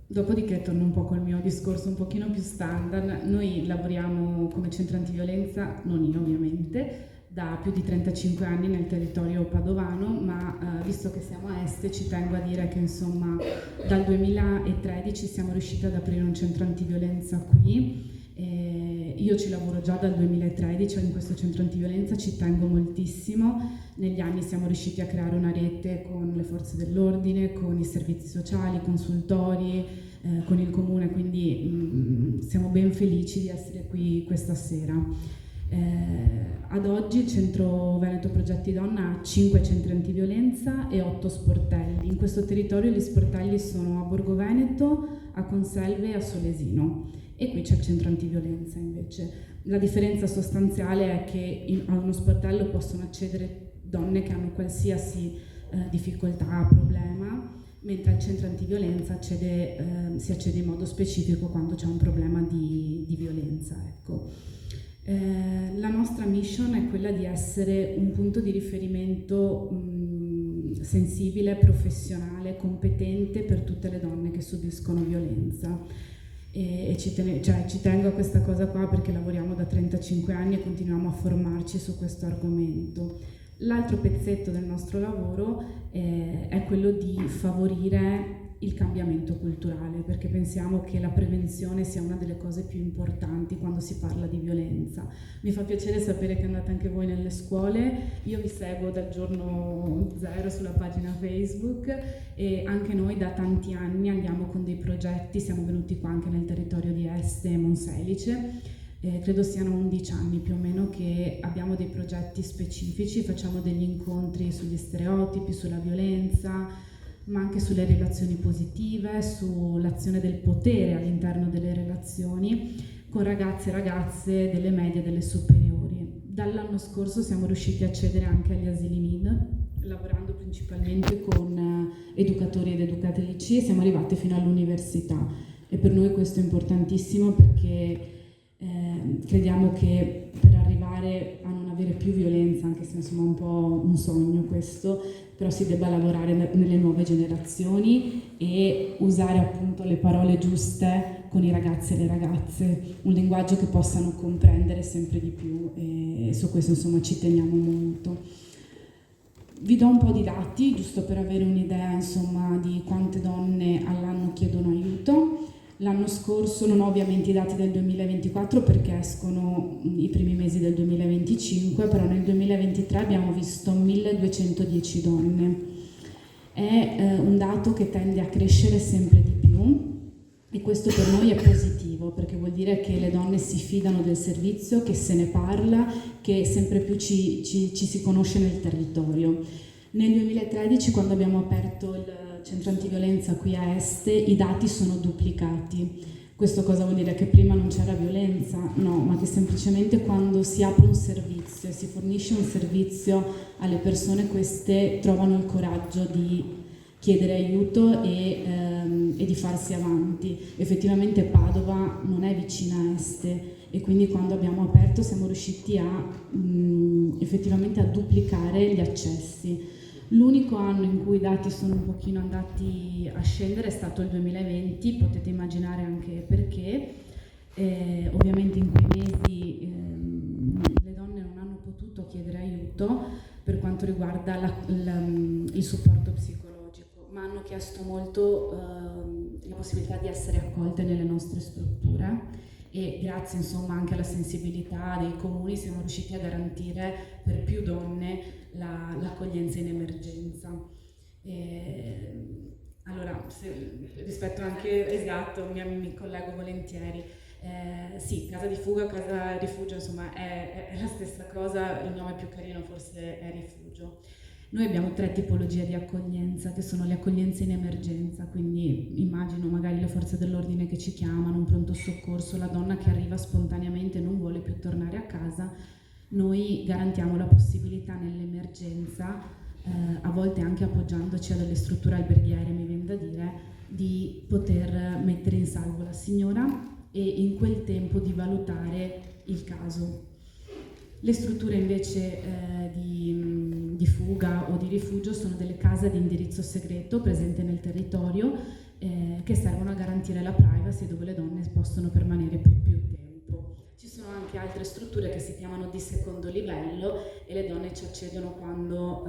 Dopodiché torno un po' col mio discorso un pochino più standard. Noi lavoriamo come centro antiviolenza, non io ovviamente, da più di 35 anni nel territorio padovano, ma visto che siamo a Este ci tengo a dire che insomma dal 2013 siamo riusciti ad aprire un centro antiviolenza qui. Io ci lavoro già dal 2013 in questo centro antiviolenza, ci tengo moltissimo. Negli anni siamo riusciti a creare una rete con le forze dell'ordine, con i servizi sociali, consultori, con il comune, quindi siamo ben felici di essere qui questa sera. Ad oggi il Centro Veneto Progetti Donna ha 5 centri antiviolenza e 8 sportelli. In questo territorio gli sportelli sono a Borgo Veneto, a Conselve e a Solesino, e qui c'è il centro antiviolenza invece. La differenza sostanziale è che a uno sportello possono accedere donne che hanno qualsiasi difficoltà, problema, mentre al centro antiviolenza si accede in modo specifico quando c'è un problema di violenza, ecco. La nostra mission è quella di essere un punto di riferimento sensibile, professionale, competente per tutte le donne che subiscono violenza. E ci tengo a questa cosa qua perché lavoriamo da 35 anni e continuiamo a formarci su questo argomento. L'altro pezzetto del nostro lavoro è quello di favorire il cambiamento culturale, perché pensiamo che la prevenzione sia una delle cose più importanti quando si parla di violenza. Mi fa piacere sapere che andate anche voi nelle scuole, io vi seguo dal giorno 0 sulla pagina Facebook e anche noi da tanti anni andiamo con dei progetti, siamo venuti qua anche nel territorio di Este e Monselice. Credo siano 11 anni più o meno che abbiamo dei progetti specifici, facciamo degli incontri sugli stereotipi, sulla violenza, ma anche sulle relazioni positive, sull'azione del potere all'interno delle relazioni, con ragazzi e ragazze delle medie e delle superiori. Dall'anno scorso siamo riusciti a accedere anche agli asili NID, lavorando principalmente con educatori ed educatrici, e siamo arrivati fino all'università. E per noi questo è importantissimo perché crediamo che per arrivare a non avere più violenza, anche se insomma è un po' un sogno questo, però si debba lavorare nelle nuove generazioni e usare appunto le parole giuste con i ragazzi e le ragazze, un linguaggio che possano comprendere sempre di più, e su questo insomma ci teniamo molto. Vi do un po' di dati, giusto per avere un'idea insomma di quante donne all'anno chiedono aiuto. L'anno scorso, non ho ovviamente i dati del 2024 perché escono i primi mesi del 2025, però nel 2023 abbiamo visto 1210 donne. È un dato che tende a crescere sempre di più e questo per noi è positivo perché vuol dire che le donne si fidano del servizio, che se ne parla, che sempre più ci si conosce nel territorio. Nel 2013, quando abbiamo aperto il centro antiviolenza qui a Este, i dati sono duplicati. Questo cosa vuol dire? Che prima non c'era violenza? No, ma che semplicemente quando si apre un servizio e si fornisce un servizio alle persone, queste trovano il coraggio di chiedere aiuto e di farsi avanti. Effettivamente Padova non è vicina a Este e quindi quando abbiamo aperto siamo riusciti effettivamente a duplicare gli accessi. L'unico anno in cui i dati sono un pochino andati a scendere è stato il 2020, potete immaginare anche perché. Ovviamente in quei mesi le donne non hanno potuto chiedere aiuto per quanto riguarda il supporto psicologico, ma hanno chiesto molto la possibilità di essere accolte nelle nostre strutture. E grazie insomma anche alla sensibilità dei comuni siamo riusciti a garantire per più donne l'accoglienza in emergenza. Allora, rispetto anche, esatto, mi collego volentieri. Sì, casa di fuga, casa rifugio, insomma è la stessa cosa, il nome più carino forse è rifugio. Noi abbiamo 3 tipologie di accoglienza, che sono le accoglienze in emergenza, quindi immagino magari le forze dell'ordine che ci chiamano, un pronto soccorso, la donna che arriva spontaneamente e non vuole più tornare a casa. Noi garantiamo la possibilità nell'emergenza, a volte anche appoggiandoci a delle strutture alberghiere, mi viene da dire, di poter mettere in salvo la signora e in quel tempo di valutare il caso. Le strutture invece di fuga o di rifugio sono delle case di indirizzo segreto presenti nel territorio che servono a garantire la privacy, dove le donne possono permanere più tempo. Ci sono anche altre strutture che si chiamano di secondo livello e le donne ci accedono quando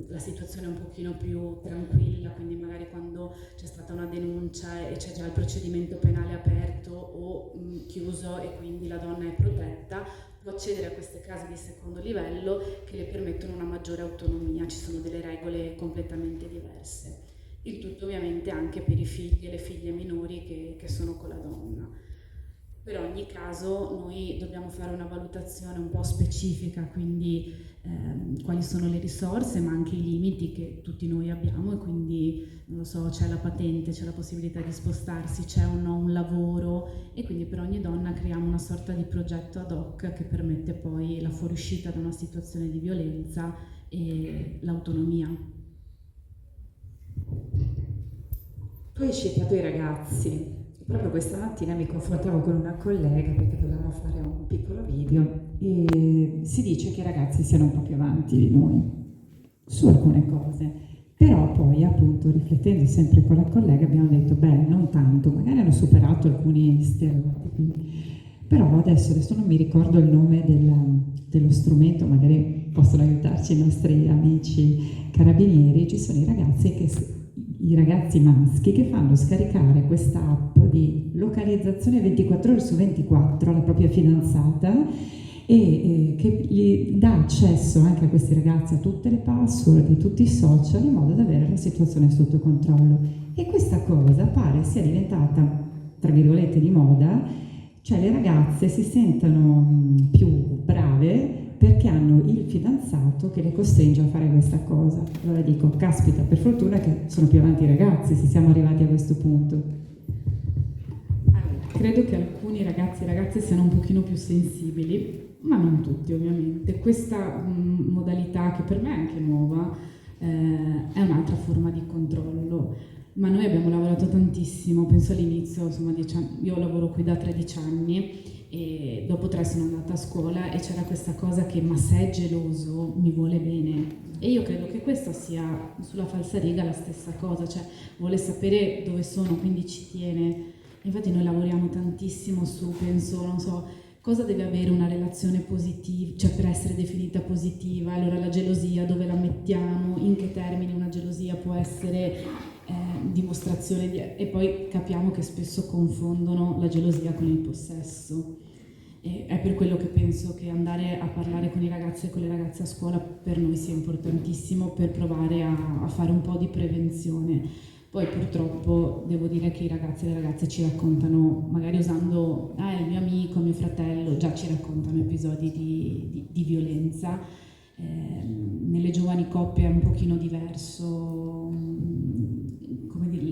la situazione è un pochino più tranquilla, quindi magari quando c'è stata una denuncia e c'è già il procedimento penale aperto o chiuso e quindi la donna è protetta, può accedere a queste case di secondo livello che le permettono una maggiore autonomia, ci sono delle regole completamente diverse. Il tutto ovviamente anche per i figli e le figlie minori che sono con la donna. Per ogni caso noi dobbiamo fare una valutazione un po' specifica, quindi quali sono le risorse ma anche i limiti che tutti noi abbiamo, e quindi non lo so, c'è la patente, c'è la possibilità di spostarsi, c'è o no un lavoro, e quindi per ogni donna creiamo una sorta di progetto ad hoc che permette poi la fuoriuscita da una situazione di violenza e l'autonomia. Tu hai citato i ragazzi. Proprio questa mattina mi confrontavo con una collega perché dovevamo fare un piccolo video e si dice che i ragazzi siano un po' più avanti di noi su alcune cose, però poi appunto riflettendo sempre con la collega abbiamo detto beh, non tanto, magari hanno superato alcuni stereotipi, però adesso non mi ricordo il nome dello strumento, magari possono aiutarci i nostri amici carabinieri. Ci sono i ragazzi maschi che fanno scaricare questa app di localizzazione 24 ore su 24 alla propria fidanzata e che gli dà accesso anche a questi ragazzi a tutte le password di tutti i social in modo da avere la situazione sotto controllo. E questa cosa pare sia diventata, tra virgolette, di moda, cioè le ragazze si sentono più brave perché hanno il fidanzato che le costringe a fare questa cosa. Allora dico, caspita, per fortuna che sono più avanti i ragazzi, se siamo arrivati a questo punto. Allora, credo che alcuni ragazzi e ragazze siano un pochino più sensibili, ma non tutti ovviamente. Questa modalità, che per me è anche nuova, è un'altra forma di controllo. Ma noi abbiamo lavorato tantissimo, penso all'inizio, insomma, io lavoro qui da 13 anni e dopo 3 sono andata a scuola e c'era questa cosa che ma se è geloso mi vuole bene, e io credo che questa sia sulla falsariga la stessa cosa, cioè vuole sapere dove sono, quindi ci tiene. Infatti noi lavoriamo tantissimo su, penso, non so, cosa deve avere una relazione positiva, cioè per essere definita positiva, allora la gelosia dove la mettiamo, in che termini una gelosia può essere dimostrazione di... E poi capiamo che spesso confondono la gelosia con il possesso. E è per quello che penso che andare a parlare con i ragazzi e con le ragazze a scuola per noi sia importantissimo, per provare a fare un po' di prevenzione. Poi purtroppo devo dire che i ragazzi e le ragazze ci raccontano, magari usando il mio amico, mio fratello, già ci raccontano episodi di violenza. Nelle giovani coppie è un pochino diverso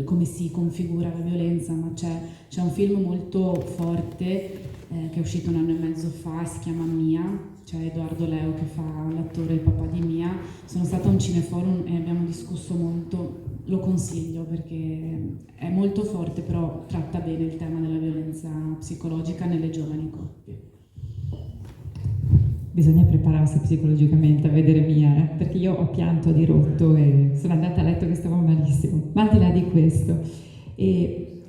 come si configura la violenza, ma c'è un film molto forte che è uscito 1 anno e mezzo fa, si chiama Mia, c'è Edoardo Leo che fa l'attore, il papà di Mia. Sono stata a un cineforum e abbiamo discusso molto, lo consiglio perché è molto forte, però tratta bene il tema della violenza psicologica nelle giovani coppie. Bisogna prepararsi psicologicamente a vedere Mia, perché io ho pianto di rotto e sono andata a letto che stavo malissimo, ma al di là di questo. E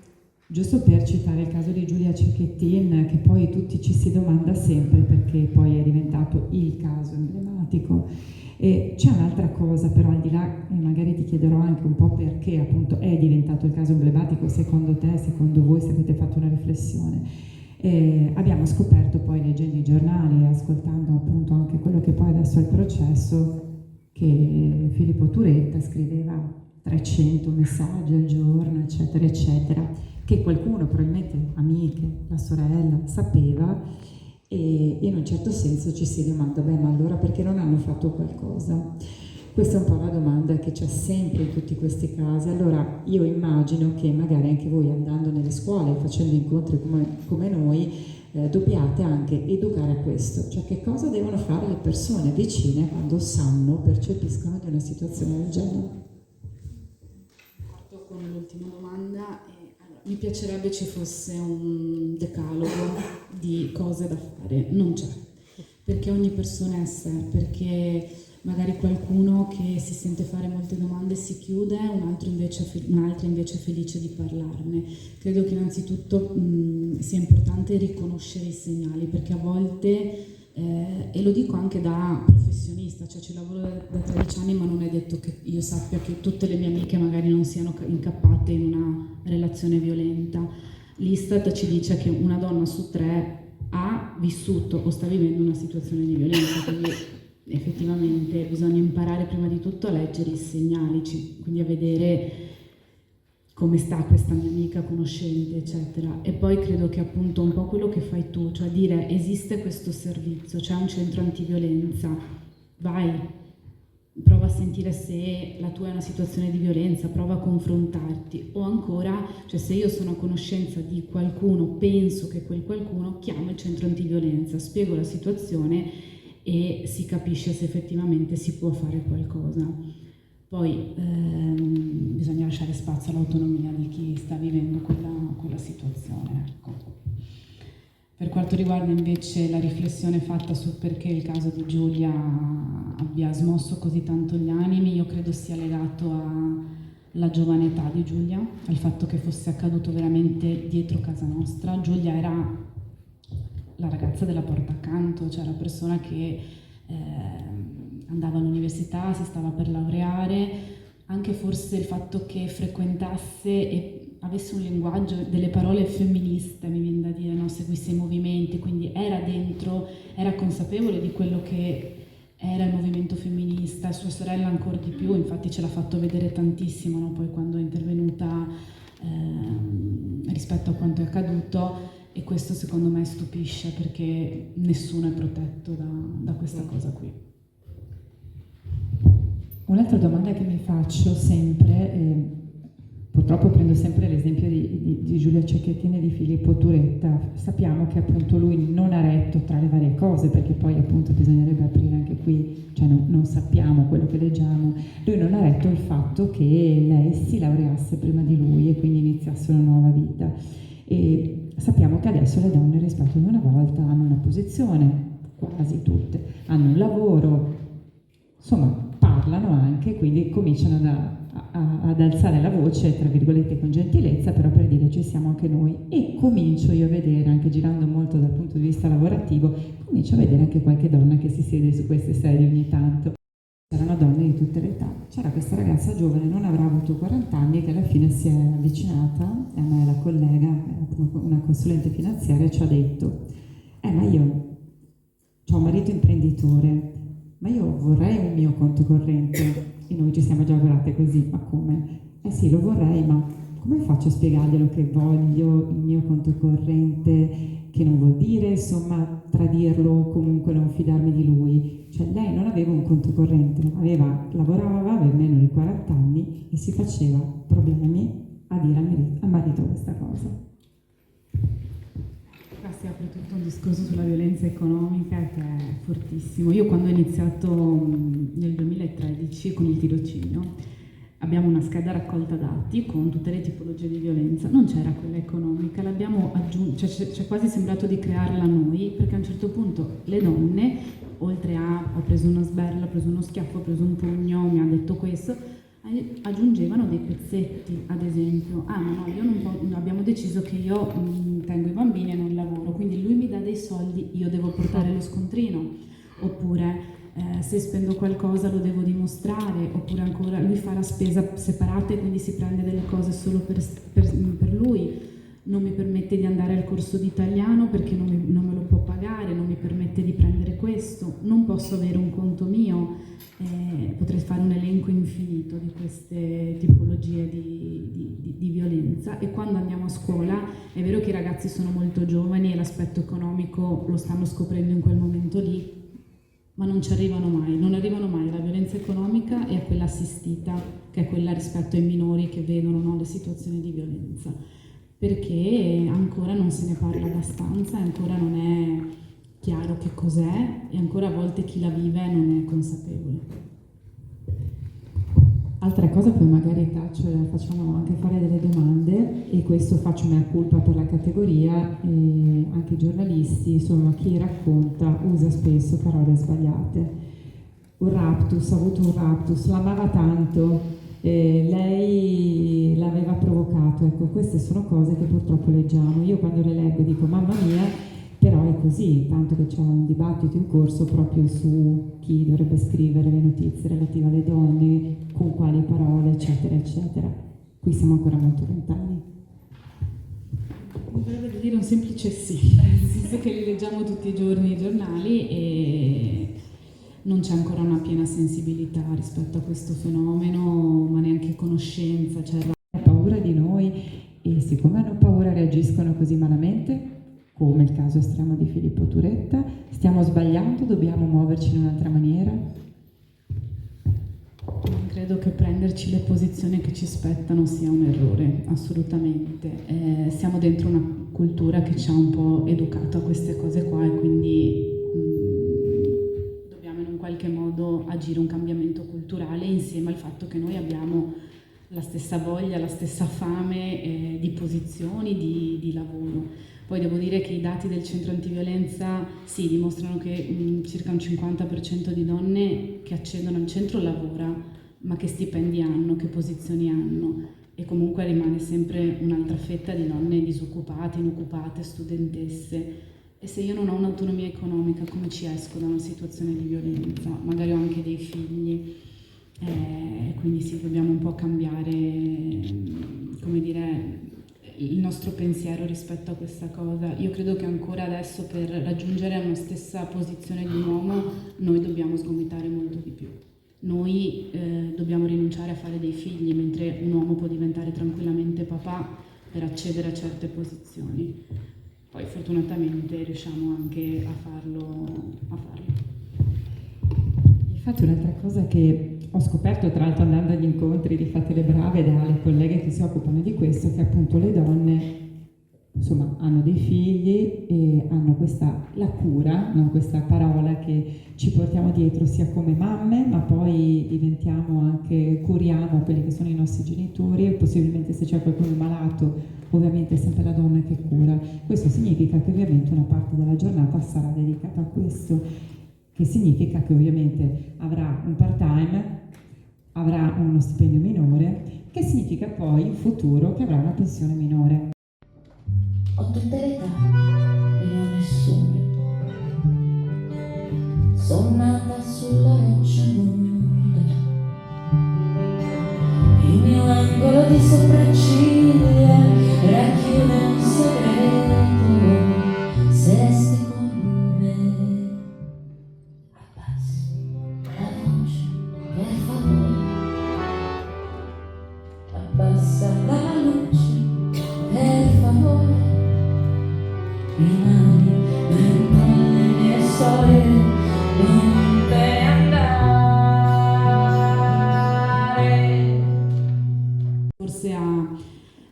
giusto per citare il caso di Giulia Cecchettin, che poi tutti ci si domanda sempre perché poi è diventato il caso emblematico. E c'è un'altra cosa però al di là, e magari ti chiederò anche un po' perché appunto è diventato il caso emblematico secondo te, secondo voi, se avete fatto una riflessione. Abbiamo scoperto poi leggendo i giornali e ascoltando appunto anche quello che poi adesso è il processo, che Filippo Turetta scriveva 300 messaggi al giorno, eccetera, eccetera, che qualcuno, probabilmente amiche, la sorella, sapeva, e in un certo senso ci si domanda, beh, ma allora perché non hanno fatto qualcosa? Questa è un po' la domanda che c'è sempre in tutti questi casi. Allora io immagino che magari anche voi, andando nelle scuole, facendo incontri come noi, dobbiate anche educare a questo, cioè che cosa devono fare le persone vicine quando sanno, percepiscono di una situazione del genere. Parto con l'ultima domanda. Allora, mi piacerebbe ci fosse un decalogo di cose da fare, non c'è, perché ogni persona è a sé, perché magari qualcuno che si sente fare molte domande si chiude, un'altra invece è felice di parlarne. Credo che innanzitutto sia importante riconoscere i segnali, perché a volte, e lo dico anche da professionista, cioè ci lavoro da 13 anni, ma non è detto che io sappia che tutte le mie amiche magari non siano incappate in una relazione violenta. L'Istat ci dice che una donna su 3 ha vissuto o sta vivendo una situazione di violenza, quindi effettivamente bisogna imparare prima di tutto a leggere i segnali, quindi a vedere come sta questa mia amica conoscente, eccetera. E poi credo che appunto un po' quello che fai tu, cioè dire esiste questo servizio, c'è un centro antiviolenza, vai, prova a sentire se la tua è una situazione di violenza, prova a confrontarti, o ancora, cioè se io sono a conoscenza di qualcuno, penso che quel qualcuno, chiamo il centro antiviolenza, spiego la situazione e si capisce se effettivamente si può fare qualcosa. Poi bisogna lasciare spazio all'autonomia di chi sta vivendo quella situazione. Ecco. Per quanto riguarda invece la riflessione fatta sul perché il caso di Giulia abbia smosso così tanto gli animi, io credo sia legato alla giovane età di Giulia, al fatto che fosse accaduto veramente dietro casa nostra. Giulia era la ragazza della porta accanto, cioè la persona che andava all'università, si stava per laureare, anche forse il fatto che frequentasse e avesse un linguaggio, delle parole femministe, mi viene da dire, no? Seguisse i movimenti, quindi era dentro, era consapevole di quello che era il movimento femminista, sua sorella ancora di più, infatti ce l'ha fatto vedere tantissimo, no? Poi quando è intervenuta rispetto a quanto è accaduto. E questo secondo me stupisce, perché nessuno è protetto da questa cosa qui. Un'altra domanda che mi faccio sempre, purtroppo prendo sempre l'esempio di Giulia Cecchettin e di Filippo Turetta. Sappiamo che appunto lui non ha retto, tra le varie cose, perché poi appunto bisognerebbe aprire anche qui, cioè non sappiamo quello che leggiamo, lui non ha retto il fatto che lei si laureasse prima di lui e quindi iniziasse una nuova vita. E sappiamo che adesso le donne rispetto ad una volta hanno una posizione, quasi tutte, hanno un lavoro, insomma parlano anche, quindi cominciano ad alzare la voce, tra virgolette con gentilezza, però per dire ci siamo anche noi. E comincio io a vedere, anche girando molto dal punto di vista lavorativo, comincio a vedere anche qualche donna che si siede su queste sedie ogni tanto. C'erano donne di tutte le età. C'era questa ragazza giovane, non avrà avuto 40 anni, che alla fine si è avvicinata, e a me la collega, una consulente finanziaria, ci ha detto ma io ho un marito imprenditore, ma io vorrei un mio conto corrente. E noi ci siamo già guardate così, ma come? Sì, lo vorrei, ma come faccio a spiegarglielo che voglio il mio conto corrente, che non vuol dire, insomma, tradirlo o comunque non fidarmi di lui? Cioè lei non aveva un conto corrente, lavorava, aveva meno di 40 anni e si faceva problemi a dire al marito questa cosa. Qua si apre tutto un discorso sulla violenza economica che è fortissimo. Io quando ho iniziato nel 2013 con il tirocinio, abbiamo una scheda raccolta dati con tutte le tipologie di violenza, non c'era quella economica, l'abbiamo aggiunta, cioè c'è quasi sembrato di crearla noi, perché a un certo punto le donne, oltre a ho preso una sberla, ho preso uno schiaffo, ho preso un pugno, mi ha detto questo, aggiungevano dei pezzetti, ad esempio, abbiamo deciso che io tengo i bambini e non lavoro, quindi lui mi dà dei soldi, io devo portare lo scontrino, oppure se spendo qualcosa lo devo dimostrare, oppure ancora lui fa la spesa separata e quindi si prende delle cose solo per lui, non mi permette di andare al corso di italiano perché non me lo può pagare, non mi permette di prendere questo, non posso avere un conto mio, potrei fare un elenco infinito di queste tipologie di violenza. E quando andiamo a scuola è vero che i ragazzi sono molto giovani e l'aspetto economico lo stanno scoprendo in quel momento lì, ma non ci arrivano mai, non arrivano mai alla violenza economica e a quella assistita, che è quella rispetto ai minori che vedono, no, le situazioni di violenza, perché ancora non se ne parla abbastanza, ancora non è chiaro che cos'è e ancora a volte chi la vive non è consapevole. Altra cosa, poi magari facciamo anche fare delle domande, e questo faccio mea culpa per la categoria, anche i giornalisti, insomma chi racconta usa spesso parole sbagliate. Un raptus, ha avuto un raptus, l'amava tanto, lei l'aveva provocato, ecco, queste sono cose che purtroppo leggiamo. Io quando le leggo dico mamma mia, però è così, tanto che c'è un dibattito in corso proprio su chi dovrebbe scrivere le notizie relative alle donne, con quali parole, eccetera, eccetera. Qui siamo ancora molto lontani. Mi verrebbe da dire un semplice sì, nel senso che li leggiamo tutti i giorni i giornali e non c'è ancora una piena sensibilità rispetto a questo fenomeno, ma neanche conoscenza. Cioè, hanno paura di noi e siccome hanno paura reagiscono così malamente, come il caso estremo di Filippo Turetta. Stiamo sbagliando, dobbiamo muoverci in un'altra maniera? Non credo che prenderci le posizioni che ci spettano sia un errore, assolutamente. Siamo dentro una cultura che ci ha un po' educato a queste cose qua e quindi dobbiamo in un qualche modo agire un cambiamento culturale insieme al fatto che noi abbiamo la stessa voglia, la stessa fame di posizioni, di lavoro. Poi devo dire che i dati del centro antiviolenza sì, dimostrano che circa un 50% di donne che accedono al centro lavora, ma che stipendi hanno, che posizioni hanno, e comunque rimane sempre un'altra fetta di donne disoccupate, inoccupate, studentesse. E se io non ho un'autonomia economica, come ci esco da una situazione di violenza? Magari ho anche dei figli, quindi sì, dobbiamo un po' cambiare, come dire, il nostro pensiero rispetto a questa cosa. Io credo che ancora adesso per raggiungere una stessa posizione di un uomo noi dobbiamo sgomitare molto di più. Noi dobbiamo rinunciare a fare dei figli, mentre un uomo può diventare tranquillamente papà per accedere a certe posizioni. Poi fortunatamente riusciamo anche a farlo. Infatti un'altra cosa che ho scoperto, tra l'altro andando agli incontri di Fate le Brave dalle colleghe che si occupano di questo, che appunto le donne insomma hanno dei figli e hanno la cura, non questa parola che ci portiamo dietro sia come mamme, ma poi curiamo quelli che sono i nostri genitori e possibilmente se c'è qualcuno malato, ovviamente è sempre la donna che cura. Questo significa che ovviamente una parte della giornata sarà dedicata a questo, che significa che ovviamente avrà un part-time, avrà uno stipendio minore, che significa poi in futuro che avrà una pensione minore. Ho tutte le età e ne ho nessuna. Sono nata sulla roccia nuda. Il mio angolo di sopracciglia racchiude un segreto. Se resti con me, abbassi la voce, per favore. Abbassa la luce, per favore. Rimani dentro le mie storie, non te ne andare. Forse a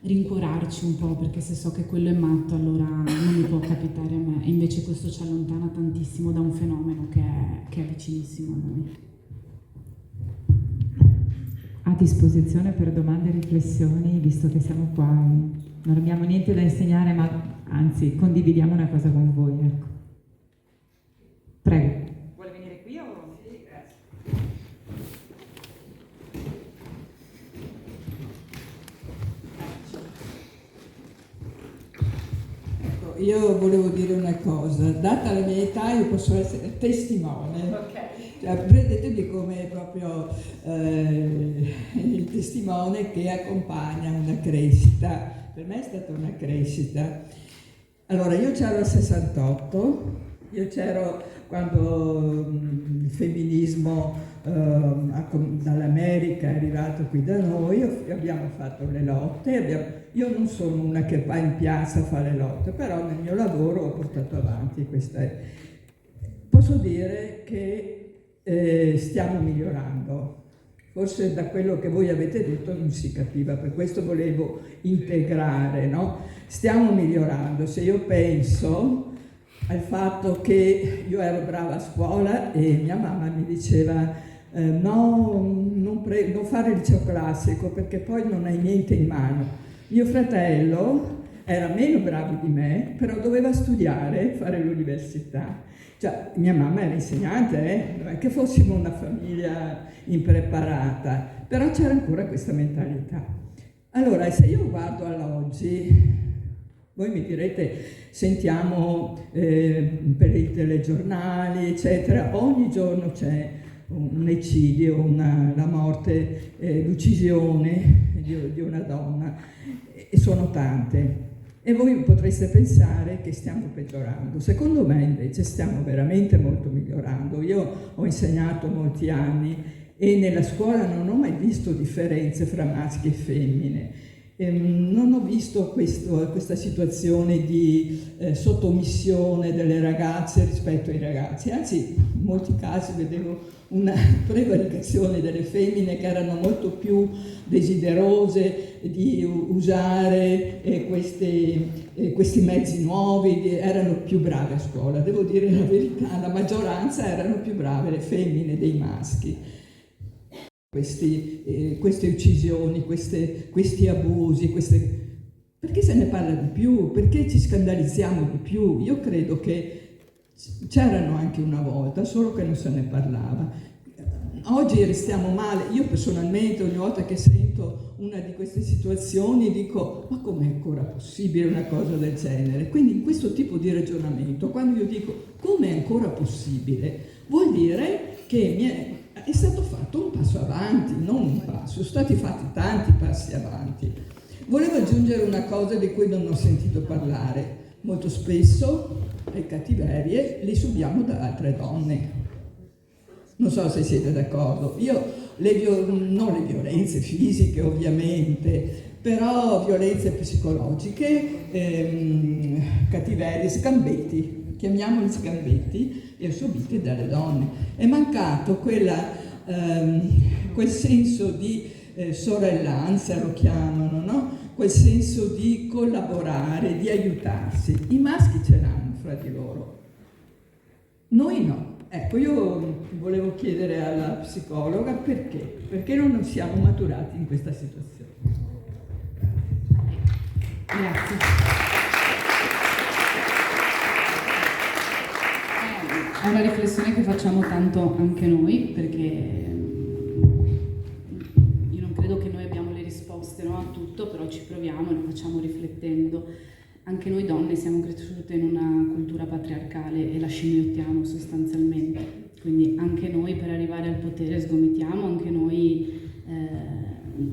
rincuorarci un po', perché se so che quello è matto allora non mi può capitare a me, e invece questo ci allontana tantissimo da un fenomeno che è vicinissimo a noi. A disposizione per domande e riflessioni, visto che siamo qua, non abbiamo niente da insegnare, ma anzi condividiamo una cosa con voi, ecco. Prego. Vuole venire qui o? Sì, grazie. Ecco, io volevo dire una cosa, data la mia età io posso essere testimone. Ok. Cioè, prendetemi come proprio il testimone che accompagna una crescita. Per me è stata una crescita. Allora, io c'ero al 68, io c'ero quando il femminismo dall'America è arrivato qui da noi, abbiamo fatto le lotte, io non sono una che va in piazza a fare lotte, però nel mio lavoro ho portato avanti queste. posso dire che stiamo migliorando. Forse da quello che voi avete detto non si capiva, per questo volevo integrare, no? Stiamo migliorando. Se io penso al fatto che io ero brava a scuola e mia mamma mi diceva no, non fare il liceo classico perché poi non hai niente in mano. Mio fratello era meno bravo di me, però doveva studiare, fare l'università. Cioè, mia mamma era insegnante, non è che fossimo una famiglia impreparata, però c'era ancora questa mentalità. Allora, se io guardo all'oggi, voi mi direte, sentiamo per i telegiornali, eccetera, ogni giorno c'è un eccidio, la morte, l'uccisione di una donna, e sono tante. E voi potreste pensare che stiamo peggiorando. Secondo me invece stiamo veramente molto migliorando. Io ho insegnato molti anni e nella scuola non ho mai visto differenze fra maschi e femmine. Non ho visto questa situazione di sottomissione delle ragazze rispetto ai ragazzi, anzi in molti casi vedevo una prevaricazione delle femmine che erano molto più desiderose di usare questi mezzi nuovi, erano più brave a scuola, devo dire la verità, la maggioranza erano più brave le femmine dei maschi. Queste uccisioni, questi abusi, perché se ne parla di più? Perché ci scandalizziamo di più? Io credo che c'erano anche una volta, solo che non se ne parlava. Oggi restiamo male. Io personalmente ogni volta che sento una di queste situazioni dico ma com'è ancora possibile una cosa del genere? Quindi in questo tipo di ragionamento, quando io dico com'è ancora possibile, vuol dire che è stato fatto un passo avanti, non un passo, sono stati fatti tanti passi avanti. Volevo aggiungere una cosa di cui non ho sentito parlare. Molto spesso le cattiverie le subiamo da altre donne. Non so se siete d'accordo. Non le violenze fisiche ovviamente, però violenze psicologiche, cattiverie, scambetti, chiamiamoli scambetti, le subite dalle donne. È mancato quel senso di sorellanza, lo chiamano, no? Quel senso di collaborare, di aiutarsi. I maschi ce l'hanno fra di loro, noi no. Ecco, io volevo chiedere alla psicologa perché non siamo maturati in questa situazione. Grazie. È una riflessione che facciamo tanto anche noi, perché io non credo che noi abbiamo le risposte, no, a tutto, però ci proviamo e lo facciamo riflettendo. Anche noi donne siamo cresciute in una cultura patriarcale e la scimmiottiamo sostanzialmente, quindi anche noi per arrivare al potere sgomitiamo, anche noi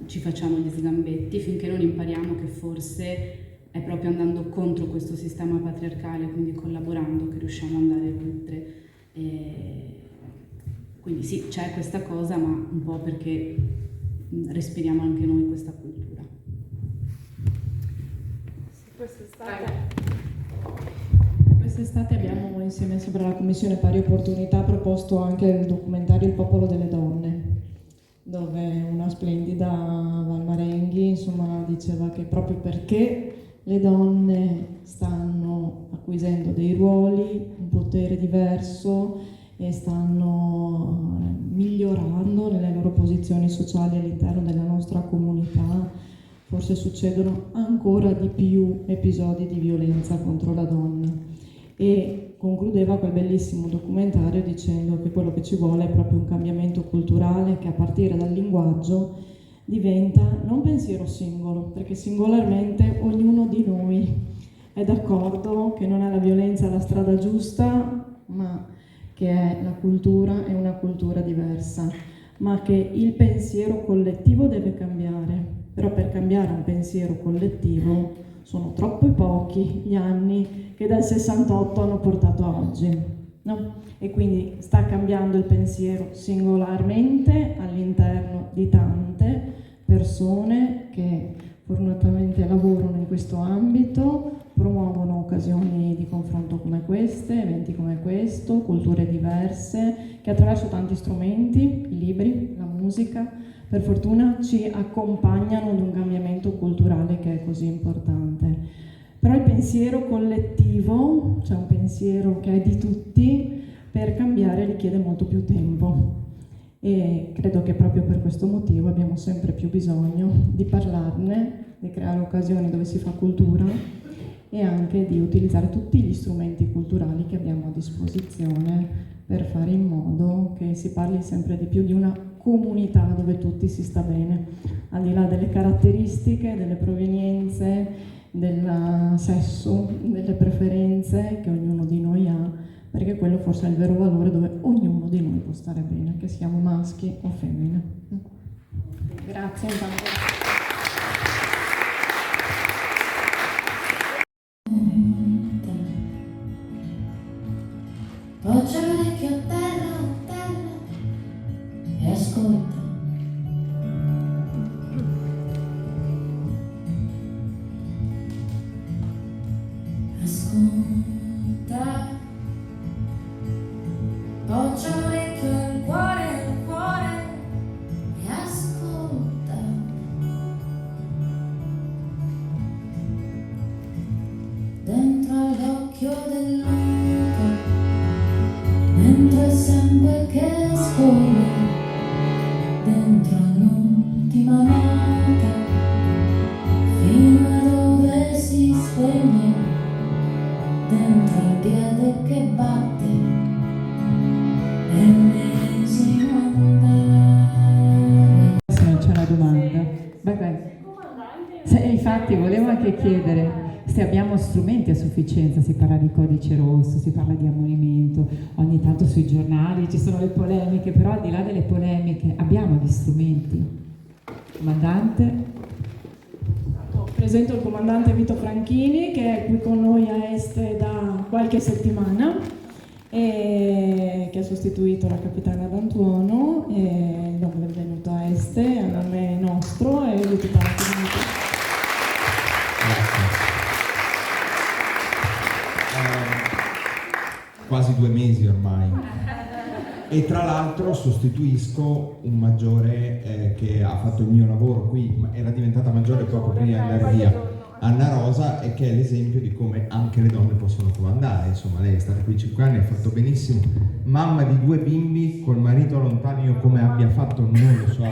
ci facciamo gli sgambetti finché non impariamo che forse è proprio andando contro questo sistema patriarcale, quindi collaborando, che riusciamo ad andare oltre. Quindi sì, c'è questa cosa, ma un po' perché respiriamo anche noi questa cultura. Quest'estate abbiamo insieme sempre alla Commissione Pari Opportunità proposto anche il documentario Il popolo delle donne, dove una splendida Valmarenghi diceva che proprio perché le donne stanno acquisendo dei ruoli, un potere diverso e stanno migliorando nelle loro posizioni sociali all'interno della nostra comunità, forse succedono ancora di più episodi di violenza contro la donna. E concludeva quel bellissimo documentario dicendo che quello che ci vuole è proprio un cambiamento culturale che a partire dal linguaggio diventa non pensiero singolo, perché singolarmente ognuno di noi è d'accordo che non è la violenza la strada giusta, ma che è la cultura è una cultura diversa, ma che il pensiero collettivo deve cambiare. Però per cambiare un pensiero collettivo sono troppo pochi gli anni che dal 68 hanno portato a oggi, no? E quindi sta cambiando il pensiero singolarmente all'interno di tante persone che fortunatamente lavorano in questo ambito, promuovono occasioni di confronto come queste, eventi come questo, culture diverse, che attraverso tanti strumenti, i libri, la musica, per fortuna ci accompagnano ad un cambiamento culturale che è così importante. Però il pensiero collettivo, cioè un pensiero che è di tutti, per cambiare richiede molto più tempo. E credo che proprio per questo motivo abbiamo sempre più bisogno di parlarne, di creare occasioni dove si fa cultura e anche di utilizzare tutti gli strumenti culturali che abbiamo a disposizione per fare in modo che si parli sempre di più di una comunità dove tutti si sta bene, al di là delle caratteristiche, delle provenienze, del sesso, delle preferenze che ognuno di noi ha, perché quello forse è il vero valore dove ognuno di noi può stare bene, che siamo maschi o femmine. Grazie intanto. Poggia l'orecchio a terra e ascolta. Ascolta. Poggia l'orecchio al cuore e ascolta. Dentro all'occhio del lupo, mentre il sangue che scorre, dentro all'ultima nota, fino a dove si spegne, dentro al piede che batte, l'ennesimo andare. Se non c'è una domanda. Vai. Infatti volevo anche chiedere se abbiamo strumenti a sufficienza, si parla di codice rosso, si parla di ammonimento, ogni tanto sui giornali ci sono le polemiche, però al di là delle polemiche abbiamo gli strumenti. Comandante? Presento il comandante Vito Franchini, che è qui con noi a Este da qualche settimana e che ha sostituito la capitana D'Antuono, e do il benvenuto a Este, a nome nostro e di tutta la comunità. Quasi 2 mesi ormai, e tra l'altro sostituisco un maggiore che ha fatto il mio lavoro qui, ma era diventata maggiore poco prima di andare via, Anna Rosa, e che è l'esempio di come anche le donne possono comandare. Insomma, lei è stata qui 5 anni, ha fatto benissimo, mamma di 2 bimbi col marito lontano, io come abbia fatto non lo so,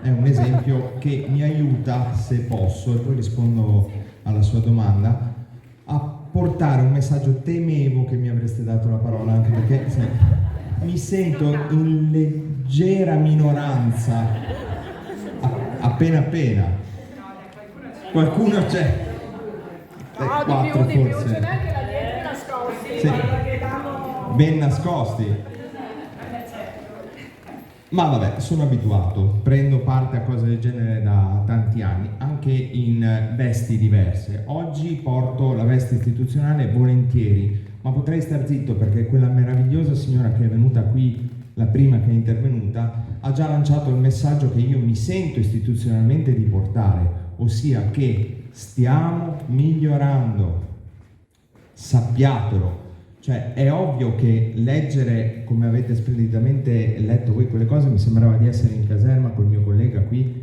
è un esempio che mi aiuta, se posso, e poi rispondo alla sua domanda, a portare un messaggio. Temevo che mi avreste dato la parola, anche perché mi sento in leggera minoranza, appena. Qualcuno c'è? 4 forse. Non c'è neanche la dietro nascosti. Sì. Ben nascosti. Ma vabbè, sono abituato, prendo parte a cose del genere da tanti anni, anche in vesti diverse. Oggi porto la veste istituzionale volentieri, ma potrei star zitto perché quella meravigliosa signora che è venuta qui, la prima che è intervenuta, ha già lanciato il messaggio che io mi sento istituzionalmente di portare, ossia che stiamo migliorando, sappiatelo. Cioè è ovvio che leggere, come avete splendidamente letto voi quelle cose, mi sembrava di essere in caserma col mio collega qui,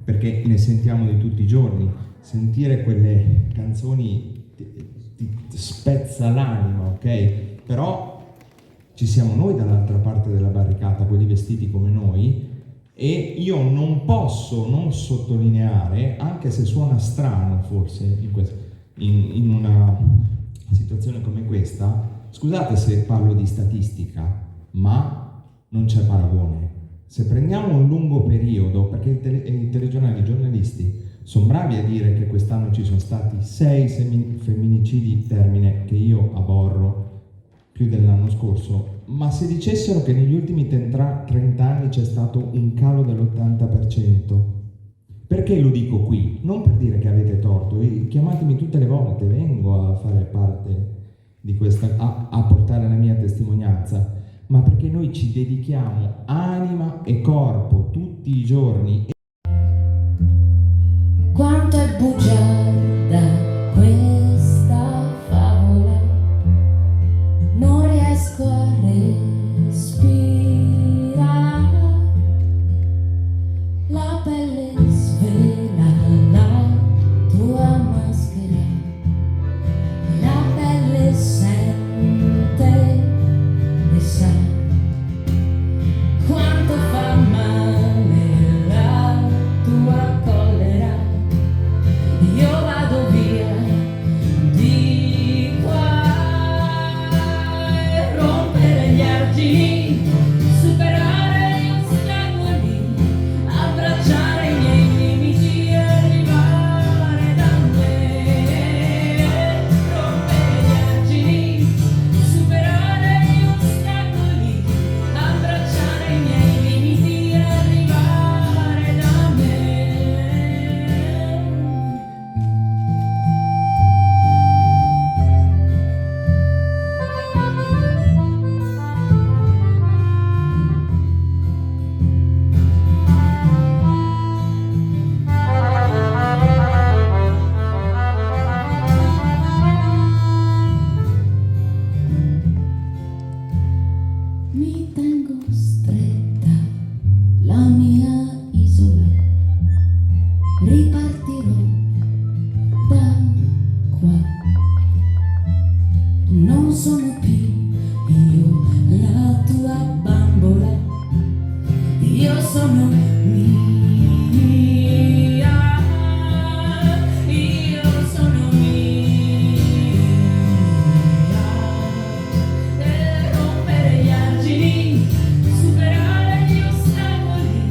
perché ne sentiamo di tutti i giorni. Sentire quelle canzoni ti spezza l'anima, ok? Però ci siamo noi dall'altra parte della barricata, quelli vestiti come noi, e io non posso non sottolineare, anche se suona strano forse in una situazione come questa, scusate se parlo di statistica, ma non c'è paragone. Se prendiamo un lungo periodo, perché i telegiornali, i giornalisti sono bravi a dire che quest'anno ci sono stati 6 femminicidi, termine che io aborro più dell'anno scorso, ma se dicessero che negli ultimi 30 anni c'è stato un calo dell'80%, perché lo dico qui? Non per dire che avete torto, chiamatemi tutte le volte, vengo a fare parte di questa, a portare la mia testimonianza, ma perché noi ci dedichiamo anima e corpo tutti i giorni. Quanto è bugiarda questa io sono mia, io sono mia, e rompere gli argini, superare gli ostacoli,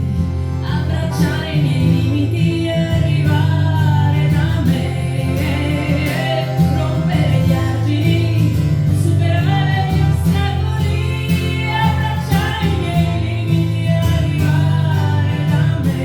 abbracciare i miei limiti e arrivare da me, rompere gli argini, superare gli ostacoli, abbracciare i miei limiti e arrivare da me.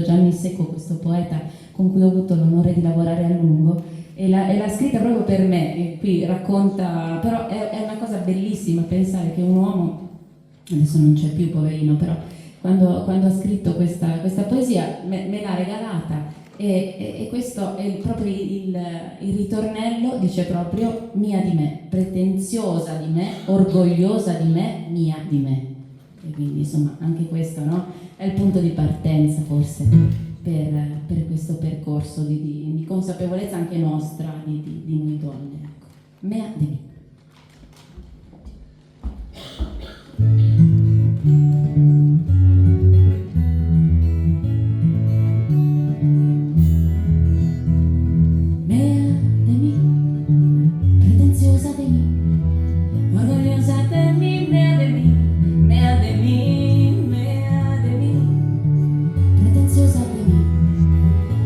Gianni Secco, questo poeta con cui ho avuto l'onore di lavorare a lungo, e l'ha scritta proprio per me, e qui racconta, però è una cosa bellissima pensare che un uomo, adesso non c'è più poverino, però quando ha scritto questa poesia me l'ha regalata, e questo è proprio il ritornello, dice proprio mia di me, pretenziosa di me, orgogliosa di me, mia di me. E quindi insomma anche questo, no? È il punto di partenza forse per questo percorso di consapevolezza anche nostra di noi donne. Ecco. Mea de me. Mea de mi, pretenziosa de mi, orgogliosa de mi, mea de mi, mea de mi, mea de mi, pretenziosa de mi,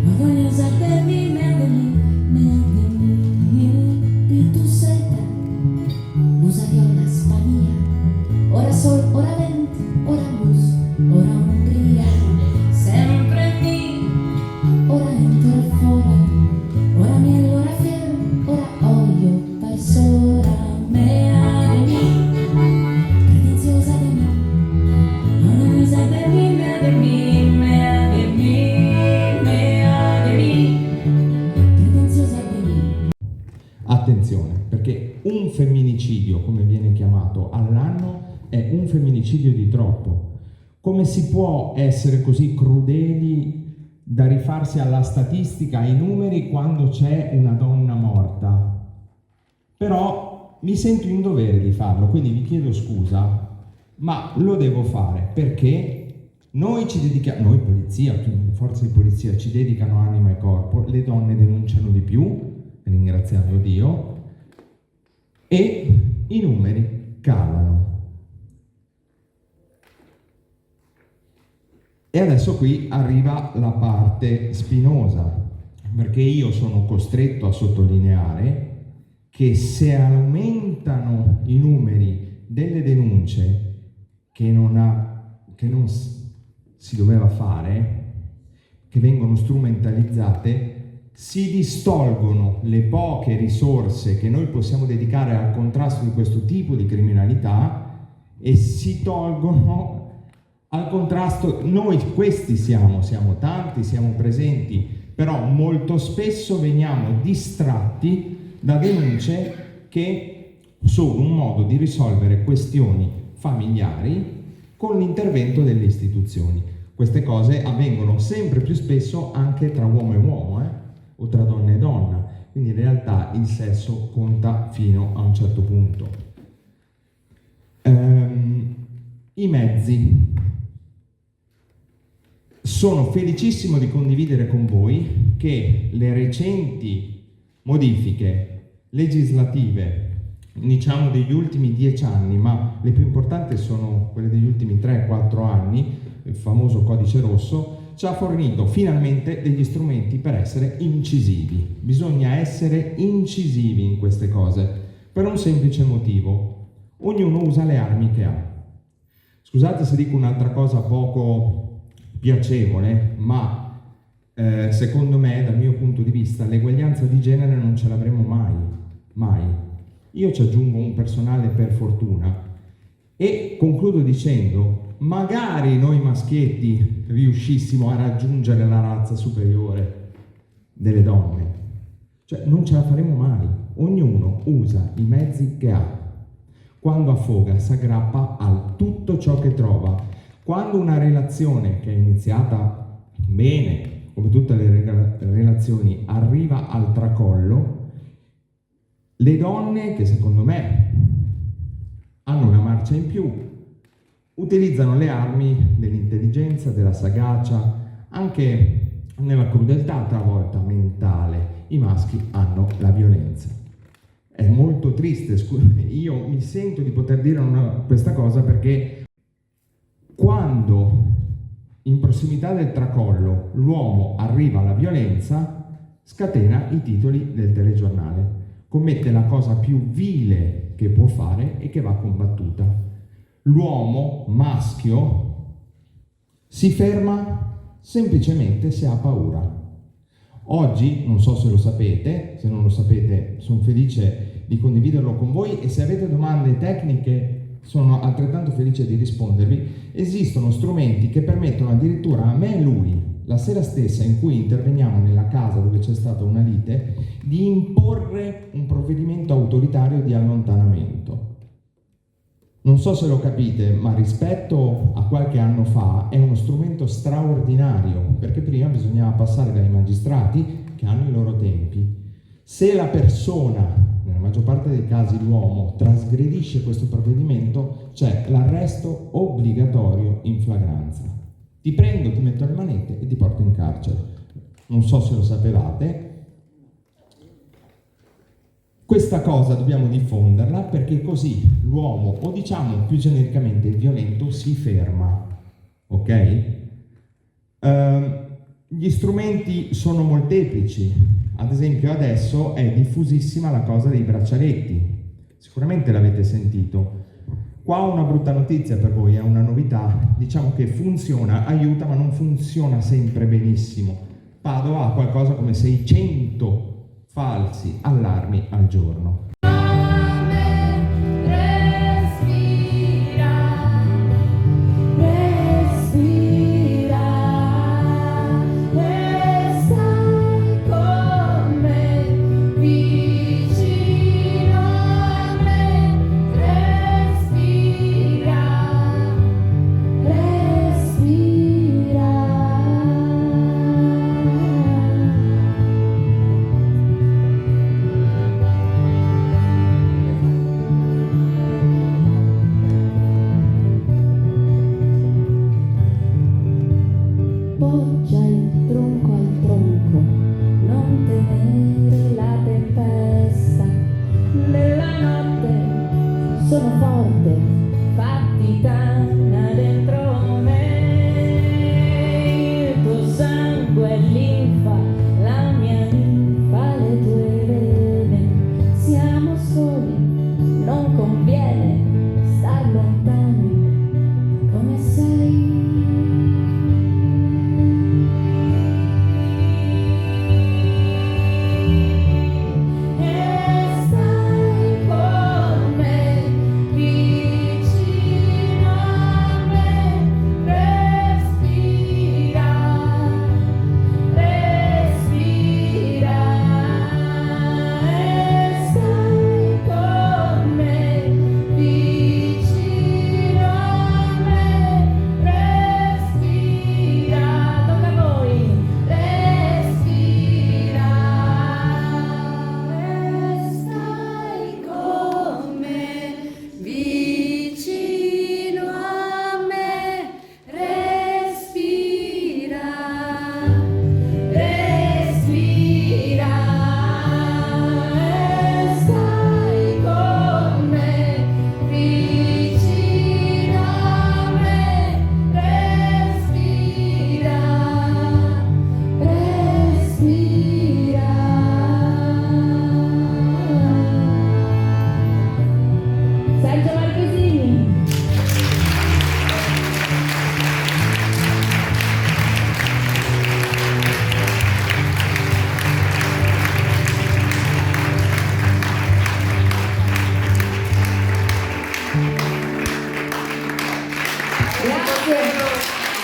orgogliosa de mi, mea de mi, mea de mi, pituseta, musariola, Spagna, ora sol, ora vento, ora luz, ora Hungría, sempre mi, ora entro e fuori, ora miel, ora fiel, ora olio, paisora, mea de mi, pretenziosa de mi, orgogliosa de mi, mea de mi, mea de mi, mea de mi, pretenziosa de mi. Attenzione, perché un femminicidio, come viene chiamato, all'anno è un femminicidio di troppo. Come si può essere così crudeli da rifarsi alla statistica, ai numeri, quando c'è una donna morta? Però mi sento in dovere di farlo, quindi vi chiedo scusa, ma lo devo fare perché noi ci dedichiamo, noi polizia, le forze di polizia ci dedicano anima e corpo, le donne denunciano di più, ringraziando Dio, e i numeri calano. E adesso qui arriva la parte spinosa, perché io sono costretto a sottolineare che se aumentano i numeri delle denunce che non si doveva fare, che vengono strumentalizzate, si distolgono le poche risorse che noi possiamo dedicare al contrasto di questo tipo di criminalità e si tolgono al contrasto. Noi questi siamo tanti, siamo presenti, però molto spesso veniamo distratti da denunce che sono un modo di risolvere questioni familiari con l'intervento delle istituzioni. Queste cose avvengono sempre più spesso anche tra uomo e uomo, o tra donna e donna, quindi in realtà il sesso conta fino a un certo punto. I mezzi. Sono felicissimo di condividere con voi che le recenti modifiche legislative, diciamo degli ultimi 10 anni, ma le più importanti sono quelle degli ultimi 3-4 anni, il famoso codice rosso, ci ha fornito finalmente degli strumenti per essere incisivi. Bisogna essere incisivi in queste cose, per un semplice motivo: ognuno usa le armi che ha. Scusate se dico un'altra cosa poco piacevole, ma secondo me, dal mio punto di vista, l'eguaglianza di genere non ce l'avremo mai. Io ci aggiungo un personale per fortuna e concludo dicendo, magari noi maschietti riuscissimo a raggiungere la razza superiore delle donne, cioè non ce la faremo mai. Ognuno usa i mezzi che ha. Quando affoga si aggrappa a tutto ciò che trova. Quando una relazione che è iniziata bene, come tutte le relazioni, arriva al tracollo, le donne, che secondo me hanno una marcia in più, utilizzano le armi dell'intelligenza, della sagacia, anche nella crudeltà talvolta mentale. I maschi hanno la violenza. È molto triste, io mi sento di poter dire questa cosa perché quando in prossimità del tracollo l'uomo arriva alla violenza, scatena i titoli del telegiornale, commette la cosa più vile che può fare e che va combattuta. L'uomo maschio si ferma semplicemente se ha paura. Oggi, non so se lo sapete, se non lo sapete sono felice di condividerlo con voi e se avete domande tecniche sono altrettanto felice di rispondervi. Esistono strumenti che permettono addirittura a me e lui, la sera stessa in cui interveniamo nella casa dove c'è stata una lite, di imporre un provvedimento autoritario di allontanamento. Non so se lo capite, ma rispetto a qualche anno fa è uno strumento straordinario, perché prima bisognava passare dai magistrati che hanno i loro tempi. Se la persona, nella maggior parte dei casi l'uomo, trasgredisce questo provvedimento, c'è l'arresto obbligatorio in flagranza. Ti prendo, ti metto le manette e ti porto in carcere. Non so se lo sapevate. Questa cosa dobbiamo diffonderla perché così l'uomo, o diciamo più genericamente il violento, si ferma, ok? Gli strumenti sono molteplici, ad esempio adesso è diffusissima la cosa dei braccialetti, sicuramente l'avete sentito. Qua ho una brutta notizia per voi, è una novità, diciamo che funziona, aiuta, ma non funziona sempre benissimo. Padova ha qualcosa come 600 falsi allarmi al giorno.